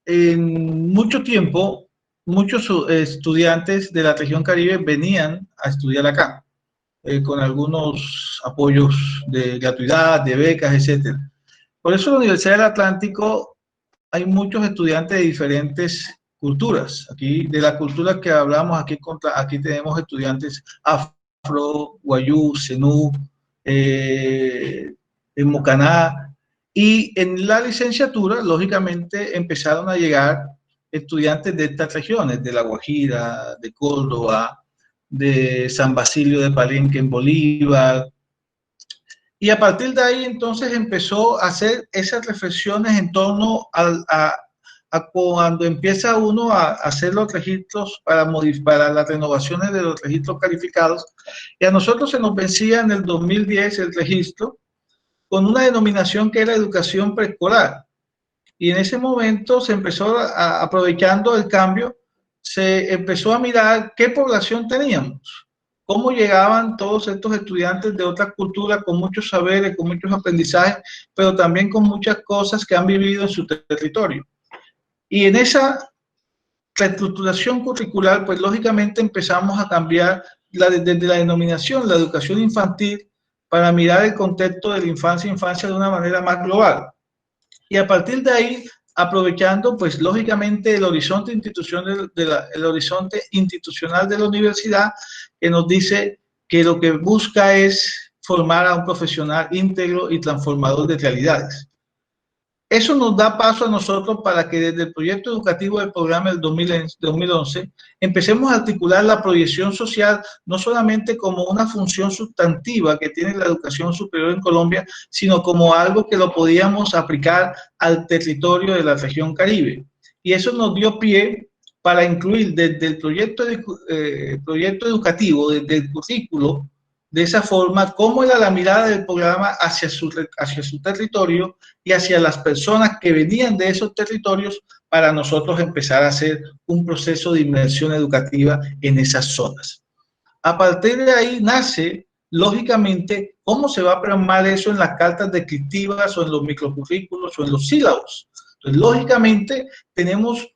en mucho tiempo, muchos estudiantes de la región Caribe venían a estudiar acá, con algunos apoyos de gratuidad, de becas, etc. Por eso la Universidad del Atlántico hay muchos estudiantes de diferentes culturas. Aquí, de la cultura que hablamos, aquí tenemos estudiantes afro, guayú, zenú, mocaná, y en la licenciatura, lógicamente, empezaron a llegar estudiantes de estas regiones, de La Guajira, de Córdoba, de San Basilio de Palenque en Bolívar. Y a partir de ahí entonces empezó a hacer esas reflexiones en torno a cuando empieza uno a hacer los registros para las renovaciones de los registros calificados. Y a nosotros se nos vencía en el 2010 el registro con una denominación que era educación preescolar. Y en ese momento se empezó, aprovechando el cambio, se empezó a mirar qué población teníamos, cómo llegaban todos estos estudiantes de otras culturas con muchos saberes, con muchos aprendizajes, pero también con muchas cosas que han vivido en su territorio. Y en esa reestructuración curricular, pues lógicamente empezamos a cambiar desde la denominación, la educación infantil, para mirar el contexto de la infancia de una manera más global. Y a partir de ahí, aprovechando, pues lógicamente, el horizonte institucional de la universidad, que nos dice que lo que busca es formar a un profesional íntegro y transformador de realidades. Eso nos da paso a nosotros para que desde el proyecto educativo del programa del 2011 empecemos a articular la proyección social no solamente como una función sustantiva que tiene la educación superior en Colombia, sino como algo que lo podíamos aplicar al territorio de la región Caribe. Y eso nos dio pie para incluir desde el proyecto educativo, desde el currículo, de esa forma, cómo era la mirada del programa hacia su territorio y hacia las personas que venían de esos territorios para nosotros empezar a hacer un proceso de inmersión educativa en esas zonas. A partir de ahí nace, lógicamente, cómo se va a plasmar eso en las cartas descriptivas o en los microcurrículos o en los sílabos. Entonces, lógicamente, tenemos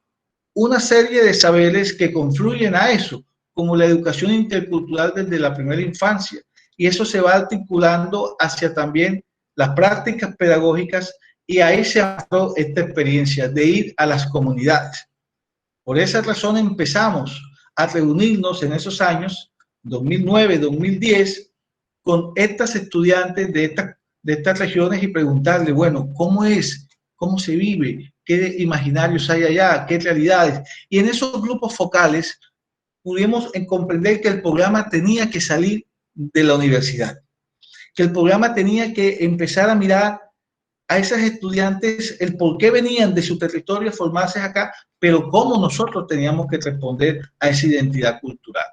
una serie de saberes que confluyen a eso, como la educación intercultural desde la primera infancia, y eso se va articulando hacia también las prácticas pedagógicas, y ahí se ha dado esta experiencia de ir a las comunidades. Por esa razón empezamos a reunirnos en esos años, 2009, 2010, con estas estudiantes de estas regiones y preguntarle, bueno, ¿cómo es? ¿Cómo se vive? ¿Qué imaginarios hay allá? ¿Qué realidades? Y en esos grupos focales pudimos comprender que el programa tenía que salir de la universidad, que el programa tenía que empezar a mirar a esos estudiantes el por qué venían de su territorio a formarse acá, pero cómo nosotros teníamos que responder a esa identidad cultural.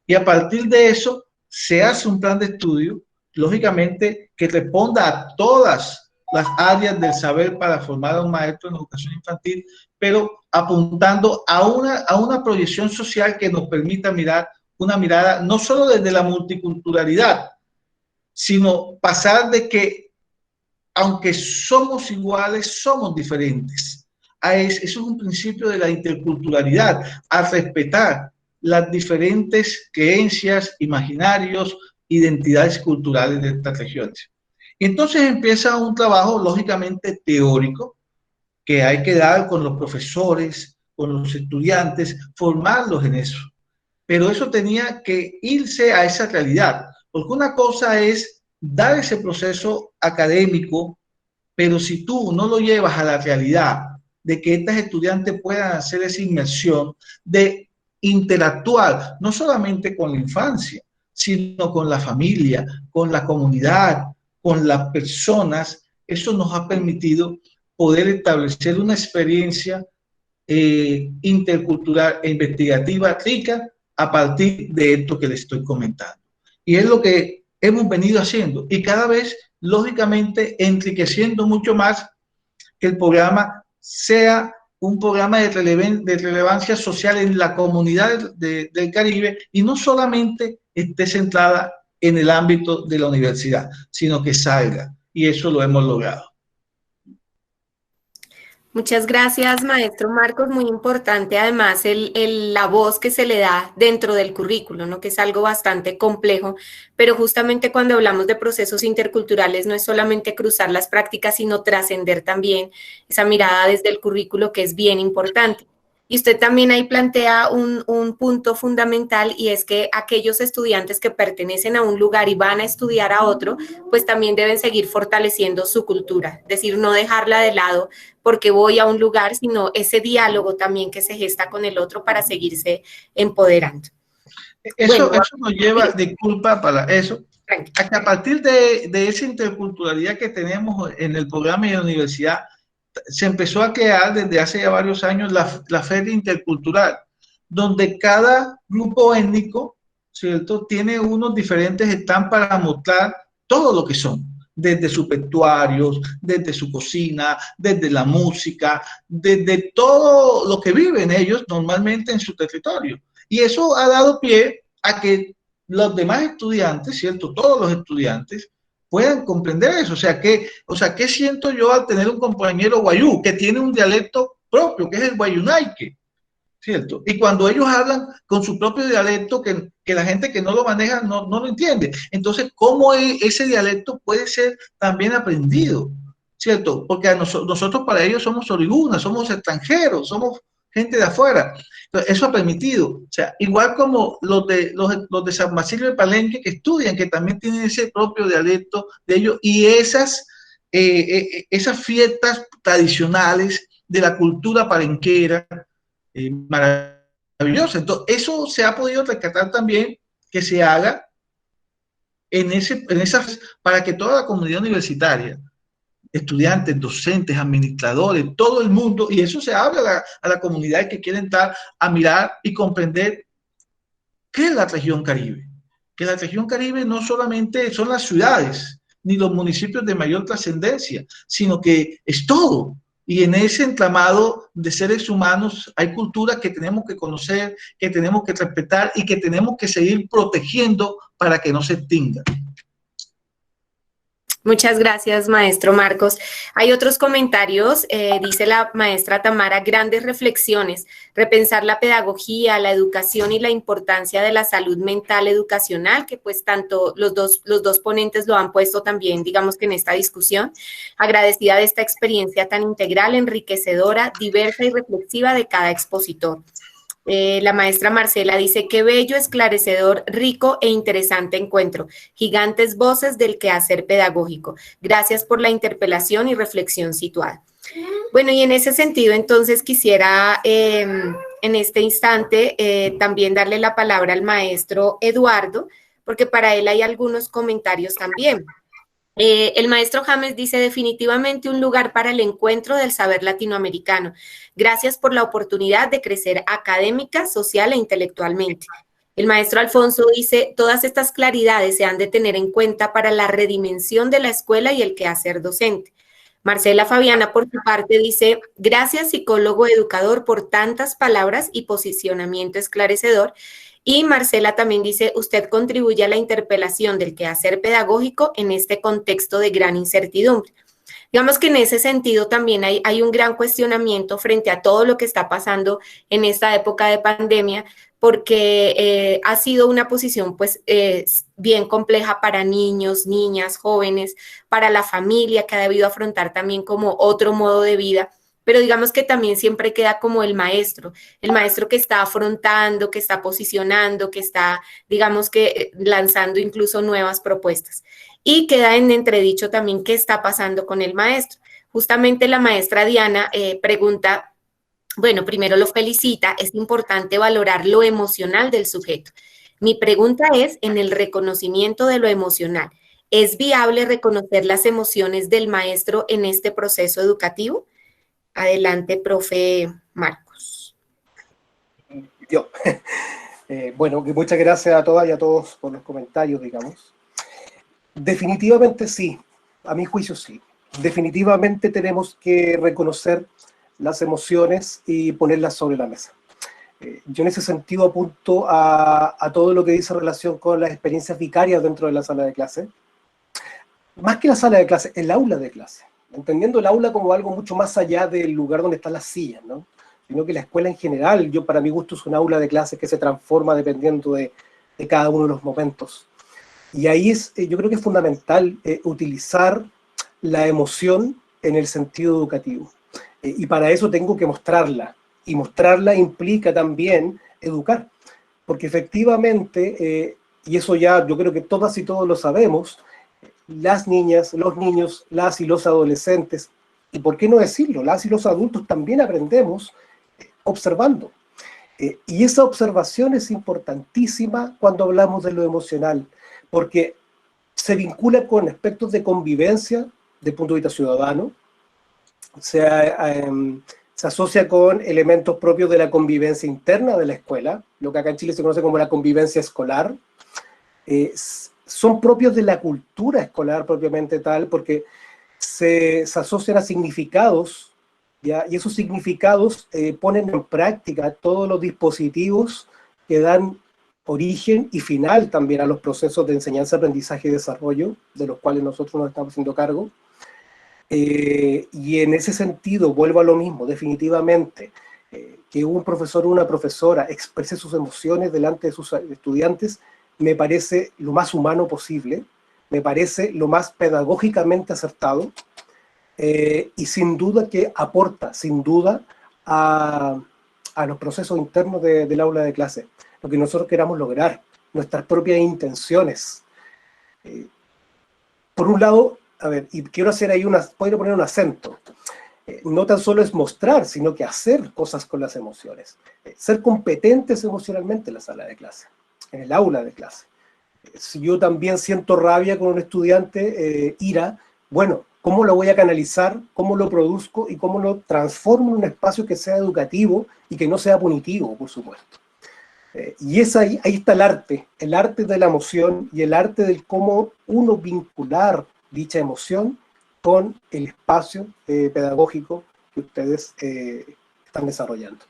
Y a partir de eso se hace un plan de estudio, lógicamente, que responda a todas las áreas del saber para formar a un maestro en educación infantil, pero apuntando a una proyección social que nos permita mirar una mirada no solo desde la multiculturalidad, sino pasar de que, aunque somos iguales, somos diferentes. Eso es un principio de la interculturalidad, a respetar las diferentes creencias, imaginarios, identidades culturales de estas regiones. Y entonces empieza un trabajo lógicamente teórico que hay que dar con los profesores, con los estudiantes, formarlos en eso. Pero eso tenía que irse a esa realidad, porque una cosa es dar ese proceso académico, pero si tú no lo llevas a la realidad de que estos estudiantes puedan hacer esa inmersión, de interactuar no solamente con la infancia, sino con la familia, con la comunidad, con las personas, eso nos ha permitido poder establecer una experiencia intercultural e investigativa rica a partir de esto que les estoy comentando. Y es lo que hemos venido haciendo y cada vez, lógicamente, enriqueciendo mucho más que el programa sea un programa de relevancia social en la comunidad del Caribe y no solamente esté centrada en el ámbito de la universidad, sino que salga, y eso lo hemos logrado. Muchas gracias, maestro Marcos. Muy importante, además, la voz que se le da dentro del currículo, ¿no? Que es algo bastante complejo, pero justamente cuando hablamos de procesos interculturales no es solamente cruzar las prácticas, sino trascender también esa mirada desde el currículo, que es bien importante. Y usted también ahí plantea un punto fundamental, y es que aquellos estudiantes que pertenecen a un lugar y van a estudiar a otro, pues también deben seguir fortaleciendo su cultura, es decir, no dejarla de lado porque voy a un lugar, sino ese diálogo también que se gesta con el otro para seguirse empoderando. Eso nos lleva, disculpa para eso, a que a partir de esa interculturalidad que tenemos en el programa y en la universidad, se empezó a crear desde hace ya varios años la Feria Intercultural, donde cada grupo étnico, ¿cierto?, tiene unos diferentes stands para mostrar todo lo que son, desde sus vestuarios, desde su cocina, desde la música, desde todo lo que viven ellos normalmente en su territorio. Y eso ha dado pie a que los demás estudiantes, ¿cierto?, todos los estudiantes, puedan comprender eso. O sea, ¿qué siento yo al tener un compañero guayú que tiene un dialecto propio, que es el guayunaique, ¿cierto? Y cuando ellos hablan con su propio dialecto, que la gente que no lo maneja no lo entiende. Entonces, ¿cómo ese dialecto puede ser también aprendido, ¿cierto? Porque nosotros para ellos somos origunas, somos extranjeros, somos gente de afuera. Entonces, eso ha permitido, o sea, igual como los de San Basilio de Palenque que estudian, que también tienen ese propio dialecto de ellos, y esas fiestas tradicionales de la cultura palenquera, maravillosa. Entonces, eso se ha podido rescatar también, que se haga para que toda la comunidad universitaria, estudiantes, docentes, administradores, todo el mundo, y eso se habla a la comunidad que quiere entrar a mirar y comprender qué es la región Caribe. Que la región Caribe no solamente son las ciudades, ni los municipios de mayor trascendencia, sino que es todo. Y en ese entramado de seres humanos hay culturas que tenemos que conocer, que tenemos que respetar y que tenemos que seguir protegiendo para que no se extingan. Muchas gracias, maestro Marcos. Hay otros comentarios, dice la maestra Tamara, grandes reflexiones, repensar la pedagogía, la educación y la importancia de la salud mental educacional, que pues tanto los dos ponentes lo han puesto también, digamos que en esta discusión. Agradecida de esta experiencia tan integral, enriquecedora, diversa y reflexiva de cada expositor. La maestra Marcela dice, qué bello, esclarecedor, rico e interesante encuentro. Gigantes voces del quehacer pedagógico. Gracias por la interpelación y reflexión situada. Bueno, y en ese sentido, entonces quisiera en este instante también darle la palabra al maestro Eduardo, porque para él hay algunos comentarios también. El maestro James dice definitivamente un lugar para el encuentro del saber latinoamericano. Gracias por la oportunidad de crecer académica, social e intelectualmente. El maestro Alfonso dice, todas estas claridades se han de tener en cuenta para la redimensión de la escuela y el quehacer docente. Marcela Fabiana, por su parte, dice, gracias psicólogo educador por tantas palabras y posicionamiento esclarecedor. Y Marcela también dice, usted contribuye a la interpelación del quehacer pedagógico en este contexto de gran incertidumbre. Digamos que en ese sentido también hay un gran cuestionamiento frente a todo lo que está pasando en esta época de pandemia, porque ha sido una posición pues bien compleja para niños, niñas, jóvenes, para la familia que ha debido afrontar también como otro modo de vida. Pero digamos que también siempre queda como el maestro que está afrontando, que está posicionando, que está, digamos que lanzando incluso nuevas propuestas. Y queda en entredicho también qué está pasando con el maestro. Justamente la maestra Diana pregunta, bueno, primero lo felicita, es importante valorar lo emocional del sujeto. Mi pregunta es, en el reconocimiento de lo emocional, ¿es viable reconocer las emociones del maestro en este proceso educativo? Adelante, profe Marcos. Yo. Bueno, muchas gracias a todas y a todos por los comentarios, digamos. Definitivamente sí, a mi juicio sí. Definitivamente tenemos que reconocer las emociones y ponerlas sobre la mesa. Yo en ese sentido apunto a todo lo que dice en relación con las experiencias vicarias dentro de la sala de clase. Más que la sala de clase, el aula de clase. Entendiendo el aula como algo mucho más allá del lugar donde están las sillas, ¿no? Sino que la escuela en general, yo para mi gusto es un aula de clase que se transforma dependiendo de cada uno de los momentos. Y ahí yo creo que es fundamental utilizar la emoción en el sentido educativo. Y para eso tengo que mostrarla. Y mostrarla implica también educar. Porque efectivamente, y eso ya yo creo que todas y todos lo sabemos, las niñas, los niños, las y los adolescentes, y por qué no decirlo, las y los adultos también aprendemos observando. Y esa observación es importantísima cuando hablamos de lo emocional, porque se vincula con aspectos de convivencia desde el punto de vista ciudadano, se asocia con elementos propios de la convivencia interna de la escuela, lo que acá en Chile se conoce como la convivencia escolar, son propios de la cultura escolar propiamente tal, porque se asocian a significados, ¿ya? Y esos significados ponen en práctica todos los dispositivos que dan origen y final también a los procesos de enseñanza, aprendizaje y desarrollo, de los cuales nosotros nos estamos haciendo cargo. Y en ese sentido, vuelvo a lo mismo, definitivamente, que un profesor o una profesora exprese sus emociones delante de sus estudiantes, me parece lo más humano posible, me parece lo más pedagógicamente acertado, y sin duda que aporta, sin duda, a los procesos internos del aula de clase, lo que nosotros queramos lograr, nuestras propias intenciones. Por un lado, a ver, y quiero hacer ahí puedo poner un acento, no tan solo es mostrar, sino que hacer cosas con las emociones, ser competentes emocionalmente en la sala de clase, en el aula de clase. Si yo también siento rabia con un estudiante, ira, bueno, ¿cómo lo voy a canalizar? ¿Cómo lo produzco? ¿Y cómo lo transformo en un espacio que sea educativo y que no sea punitivo, por supuesto? Y ahí está el arte de la emoción y el arte del cómo uno vincular dicha emoción con el espacio pedagógico que ustedes están desarrollando.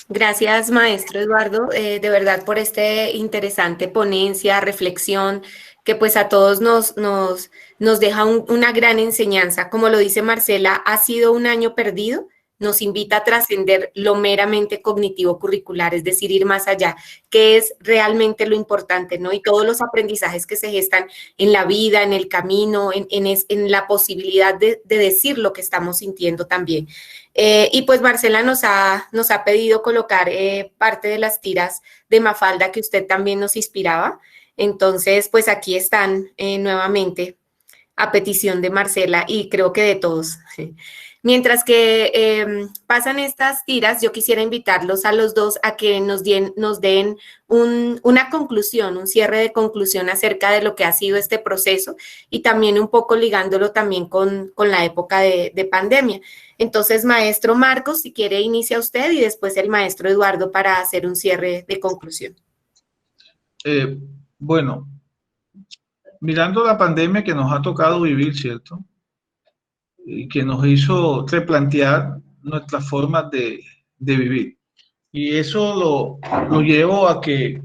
Gracias, maestro Eduardo, de verdad por este interesante ponencia, reflexión, que pues a todos nos deja una gran enseñanza. Como lo dice Marcela, ha sido un año perdido, nos invita a trascender lo meramente cognitivo curricular, es decir, ir más allá, que es realmente lo importante, ¿no? Y todos los aprendizajes que se gestan en la vida, en el camino, en la posibilidad de decir lo que estamos sintiendo también. Y pues Marcela nos ha pedido colocar parte de las tiras de Mafalda que usted también nos inspiraba. Entonces, pues aquí están nuevamente. a petición de Marcela y creo que de todos. Mientras que pasan estas tiras, yo quisiera invitarlos a los dos a que nos den una conclusión, un cierre de conclusión acerca de lo que ha sido este proceso y también un poco ligándolo también con la época de pandemia. Entonces, maestro Marcos, si quiere, inicia usted y después el maestro Eduardo para hacer un cierre de conclusión. Bueno, mirando la pandemia que nos ha tocado vivir, ¿cierto? Y que nos hizo replantear nuestras formas de vivir. Y eso lo llevo a que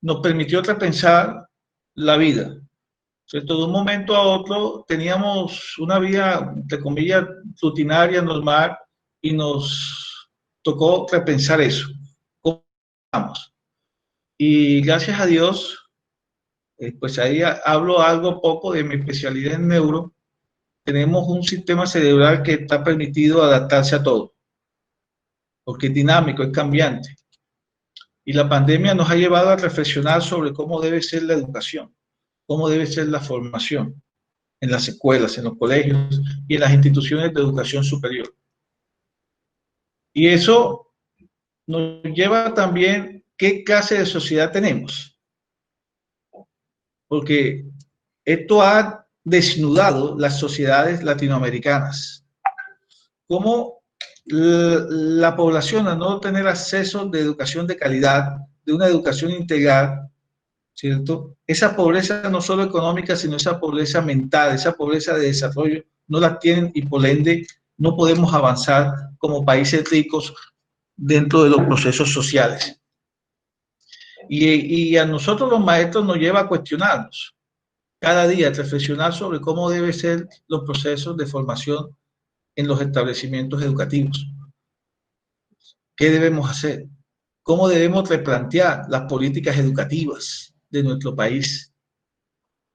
nos permitió repensar la vida. ¿Cierto? De un momento a otro teníamos una vida, entre comillas, rutinaria, normal, y nos tocó repensar eso. ¿Cómo vamos? Y gracias a Dios, pues ahí hablo algo poco de mi especialidad en neuro. Tenemos un sistema cerebral que está permitido adaptarse a todo, porque es dinámico, es cambiante. Y la pandemia nos ha llevado a reflexionar sobre cómo debe ser la educación, cómo debe ser la formación en las escuelas, en los colegios y en las instituciones de educación superior. Y eso nos lleva también qué clase de sociedad tenemos. Porque esto ha desnudado las sociedades latinoamericanas. Cómo la población, al no tener acceso de educación de calidad, de una educación integral, ¿cierto? Esa pobreza no solo económica, sino esa pobreza mental, esa pobreza de desarrollo, no la tienen y por ende no podemos avanzar como países ricos dentro de los procesos sociales. Y a nosotros los maestros nos lleva a cuestionarnos cada día, a reflexionar sobre cómo deben ser los procesos de formación en los establecimientos educativos. ¿Qué debemos hacer? ¿Cómo debemos replantear las políticas educativas de nuestro país?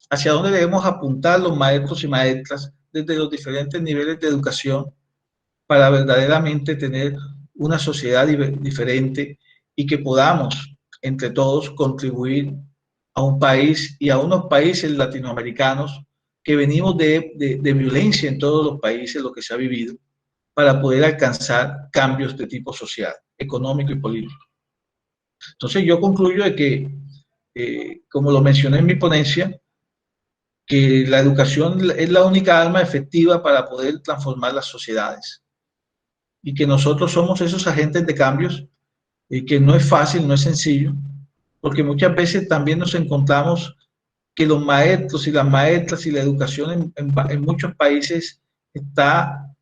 ¿Hacia dónde debemos apuntar los maestros y maestras desde los diferentes niveles de educación para verdaderamente tener una sociedad diferente y que podamos, entre todos, contribuir a un país y a unos países latinoamericanos que venimos de violencia en todos los países, lo que se ha vivido, para poder alcanzar cambios de tipo social, económico y político? Entonces yo concluyo de que, como lo mencioné en mi ponencia, que la educación es la única arma efectiva para poder transformar las sociedades y que nosotros somos esos agentes de cambios y que no es fácil, no es sencillo, porque muchas veces también nos encontramos que los maestros y las maestras y la educación en muchos países está,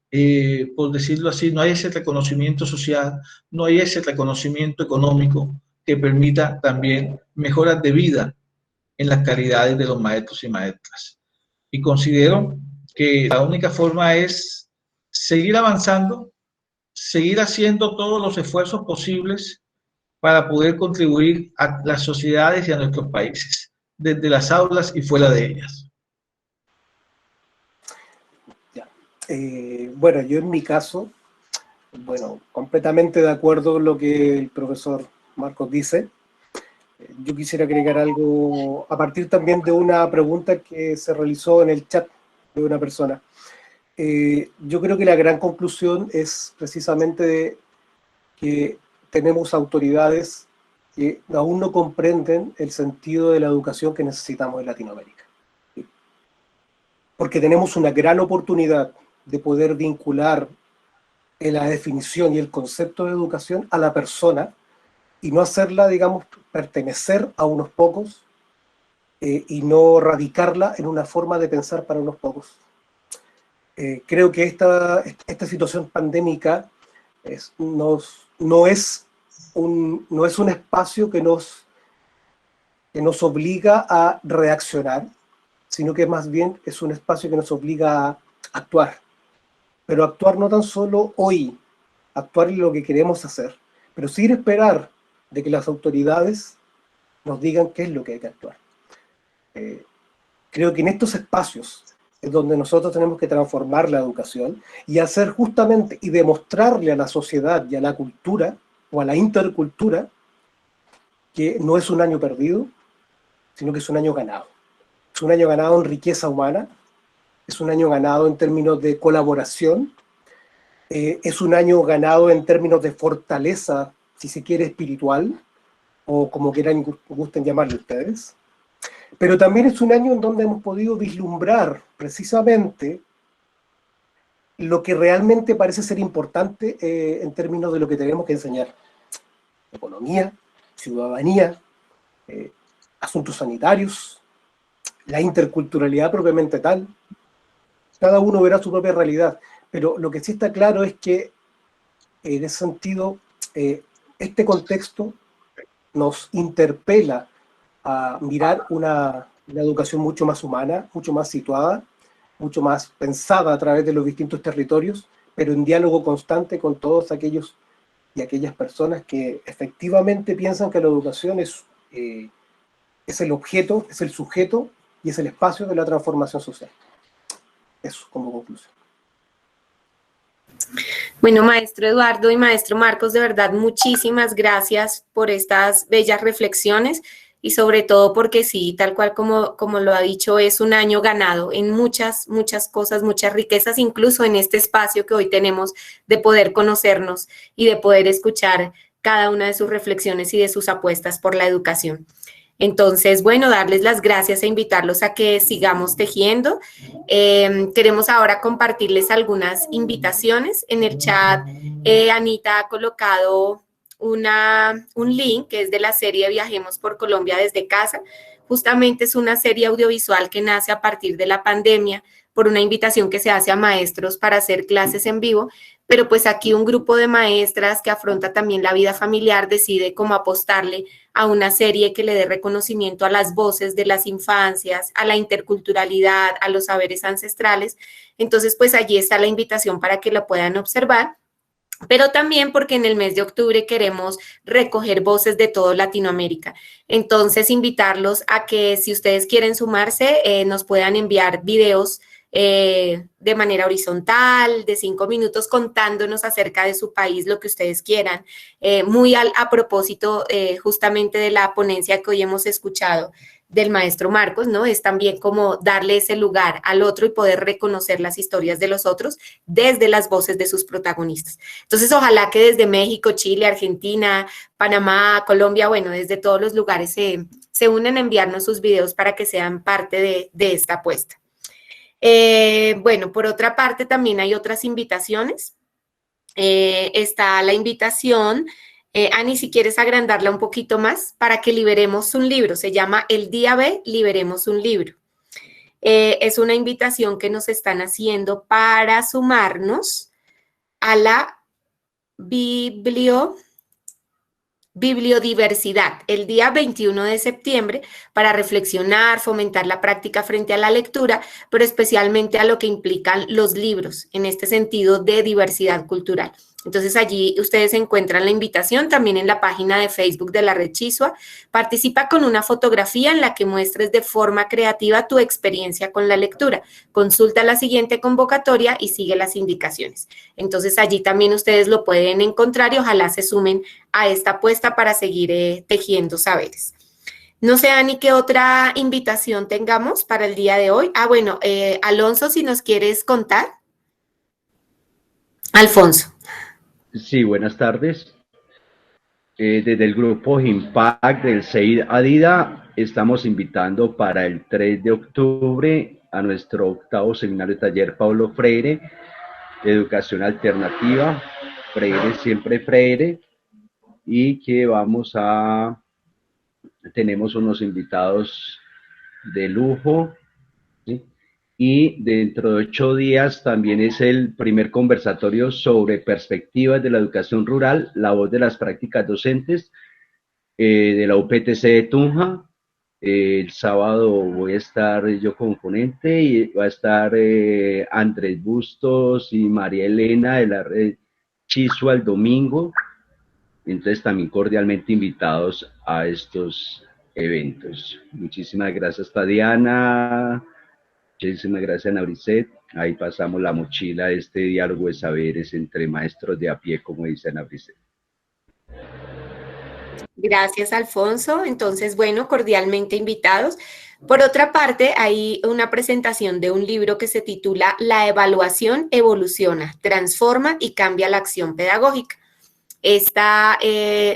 por decirlo así, no hay ese reconocimiento social, no hay ese reconocimiento económico que permita también mejoras de vida en las calidades de los maestros y maestras. Y considero que la única forma es seguir avanzando, seguir haciendo todos los esfuerzos posibles para poder contribuir a las sociedades y a nuestros países, desde las aulas y fuera de ellas. Bueno, yo en mi caso, bueno, completamente de acuerdo con lo que el profesor Marcos dice. Yo quisiera agregar algo a partir también de una pregunta que se realizó en el chat de una persona. Yo creo que la gran conclusión es precisamente que tenemos autoridades que aún no comprenden el sentido de la educación que necesitamos en Latinoamérica. Porque tenemos una gran oportunidad de poder vincular en la definición y el concepto de educación a la persona y no hacerla, digamos, pertenecer a unos pocos y no radicarla en una forma de pensar para unos pocos. Creo que esta situación pandémica no es un espacio que nos obliga a reaccionar, sino que más bien es un espacio que nos obliga a actuar. Pero actuar no tan solo hoy, actuar en lo que queremos hacer, pero sin esperar de que las autoridades nos digan qué es lo que hay que actuar. Creo que en estos espacios es donde nosotros tenemos que transformar la educación y hacer justamente y demostrarle a la sociedad y a la cultura o a la intercultura que no es un año perdido, sino que es un año ganado. Es un año ganado en riqueza humana, es un año ganado en términos de colaboración, es un año ganado en términos de fortaleza, si se quiere, espiritual, o como quieran, gusten llamarle ustedes. Pero también es un año en donde hemos podido vislumbrar precisamente lo que realmente parece ser importante en términos de lo que tenemos que enseñar. Economía, ciudadanía, asuntos sanitarios, la interculturalidad propiamente tal. Cada uno verá su propia realidad, pero lo que sí está claro es que en ese sentido este contexto nos interpela a mirar una educación mucho más humana, mucho más situada, mucho más pensada a través de los distintos territorios, pero en diálogo constante con todos aquellos y aquellas personas que efectivamente piensan que la educación es el objeto, es el sujeto y es el espacio de la transformación social. Eso como conclusión. Bueno, maestro Eduardo y maestro Marcos, de verdad, muchísimas gracias por estas bellas reflexiones y sobre todo porque sí, tal cual como lo ha dicho, es un año ganado en muchas cosas, muchas riquezas, incluso en este espacio que hoy tenemos de poder conocernos y de poder escuchar cada una de sus reflexiones y de sus apuestas por la educación. Entonces, bueno, darles las gracias e invitarlos a que sigamos tejiendo. Queremos ahora compartirles algunas invitaciones. En el chat, Anita ha colocado un link que es de la serie Viajemos por Colombia desde casa. Justamente es una serie audiovisual que nace a partir de la pandemia por una invitación que se hace a maestros para hacer clases en vivo, pero pues aquí un grupo de maestras que afronta también la vida familiar decide cómo apostarle a una serie que le dé reconocimiento a las voces de las infancias, a la interculturalidad, a los saberes ancestrales. Entonces, pues allí está la invitación para que la puedan observar. Pero también porque en el mes de octubre queremos recoger voces de toda Latinoamérica. Entonces, invitarlos a que si ustedes quieren sumarse, nos puedan enviar videos de manera horizontal, de 5 minutos, contándonos acerca de su país, lo que ustedes quieran. Muy a propósito justamente de la ponencia que hoy hemos escuchado del maestro Marcos, ¿no? Es también como darle ese lugar al otro y poder reconocer las historias de los otros desde las voces de sus protagonistas. Entonces, ojalá que desde México, Chile, Argentina, Panamá, Colombia, bueno, desde todos los lugares se unen a enviarnos sus videos para que sean parte de esta apuesta. Bueno, por otra parte, también hay otras invitaciones. Está la invitación, Ani, si quieres agrandarla un poquito más, para que liberemos un libro. Se llama El Día B, Liberemos un Libro. Es una invitación que nos están haciendo para sumarnos a la bibliodiversidad, el día 21 de septiembre, para reflexionar, fomentar la práctica frente a la lectura, pero especialmente a lo que implican los libros, en este sentido de diversidad cultural. Entonces, allí ustedes encuentran la invitación también en la página de Facebook de la Red Chisua. Participa con una fotografía en la que muestres de forma creativa tu experiencia con la lectura. Consulta la siguiente convocatoria y sigue las indicaciones. Entonces, allí también ustedes lo pueden encontrar y ojalá se sumen a esta apuesta para seguir tejiendo saberes. No sé, Ani, ¿qué otra invitación tengamos para el día de hoy? Bueno, Alonso, si nos quieres contar. Alfonso. Sí, buenas tardes. Desde el grupo Impact del CEID Adida estamos invitando para el 3 de octubre a nuestro 8º seminario taller Paulo Freire, Educación Alternativa, Freire siempre Freire, y que tenemos unos invitados de lujo, ¿sí? Y dentro de 8 días también es el primer conversatorio sobre perspectivas de la educación rural, la voz de las prácticas docentes de la UPTC de Tunja. El sábado voy a estar yo como ponente y va a estar Andrés Bustos y María Elena de la Red Chisua el domingo. Entonces también cordialmente invitados a estos eventos. Muchísimas gracias, Diana. Muchísimas gracias, Ana Briset. Ahí pasamos la mochila de este diálogo de saberes entre maestros de a pie, como dice Ana Briset. Gracias, Alfonso. Entonces, bueno, cordialmente invitados. Por otra parte, hay una presentación de un libro que se titula La evaluación evoluciona, transforma y cambia la acción pedagógica. Esta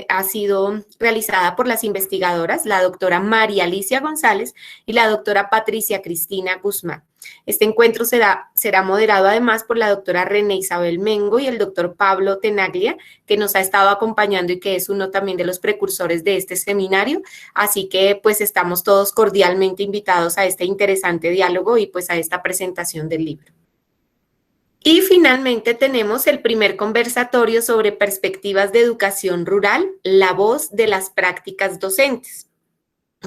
ha sido realizada por las investigadoras, la doctora María Alicia González y la doctora Patricia Cristina Guzmán. Este encuentro será moderado además por la doctora René Isabel Mengo y el doctor Pablo Tenaglia, que nos ha estado acompañando y que es uno también de los precursores de este seminario. Así que pues estamos todos cordialmente invitados a este interesante diálogo y pues a esta presentación del libro. Y finalmente tenemos el primer conversatorio sobre perspectivas de educación rural, la voz de las prácticas docentes.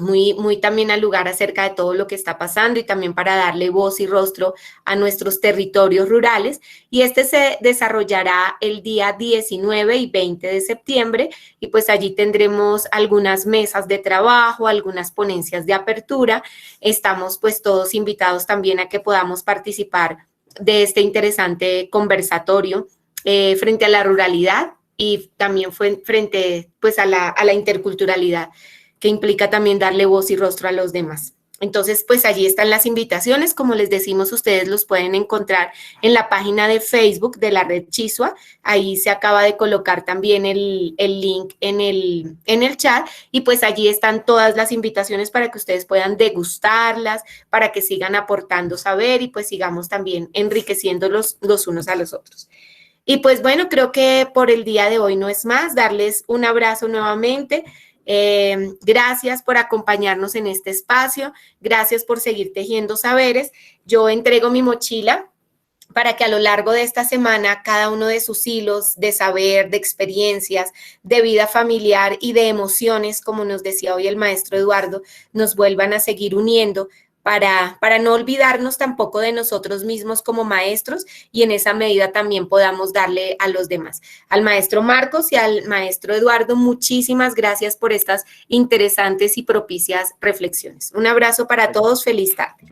Muy también al lugar acerca de todo lo que está pasando y también para darle voz y rostro a nuestros territorios rurales. Y este se desarrollará el día 19 y 20 de septiembre y pues allí tendremos algunas mesas de trabajo, algunas ponencias de apertura. Estamos pues todos invitados también a que podamos participar de este interesante conversatorio frente a la ruralidad y también frente pues a la interculturalidad, que implica también darle voz y rostro a los demás. Entonces, pues allí están las invitaciones, como les decimos, ustedes los pueden encontrar en la página de Facebook de la Red Chisua, ahí se acaba de colocar también el link en el chat, y pues allí están todas las invitaciones para que ustedes puedan degustarlas, para que sigan aportando saber y pues sigamos también enriqueciéndolos los unos a los otros. Y pues bueno, creo que por el día de hoy no es más, darles un abrazo nuevamente. Gracias por acompañarnos en este espacio, gracias por seguir tejiendo saberes. Yo entrego mi mochila para que a lo largo de esta semana cada uno de sus hilos de saber, de experiencias, de vida familiar y de emociones, como nos decía hoy el maestro Eduardo, nos vuelvan a seguir uniendo para no olvidarnos tampoco de nosotros mismos como maestros y en esa medida también podamos darle a los demás. Al maestro Marcos y al maestro Eduardo, muchísimas gracias por estas interesantes y propicias reflexiones. Un abrazo para todos, feliz tarde.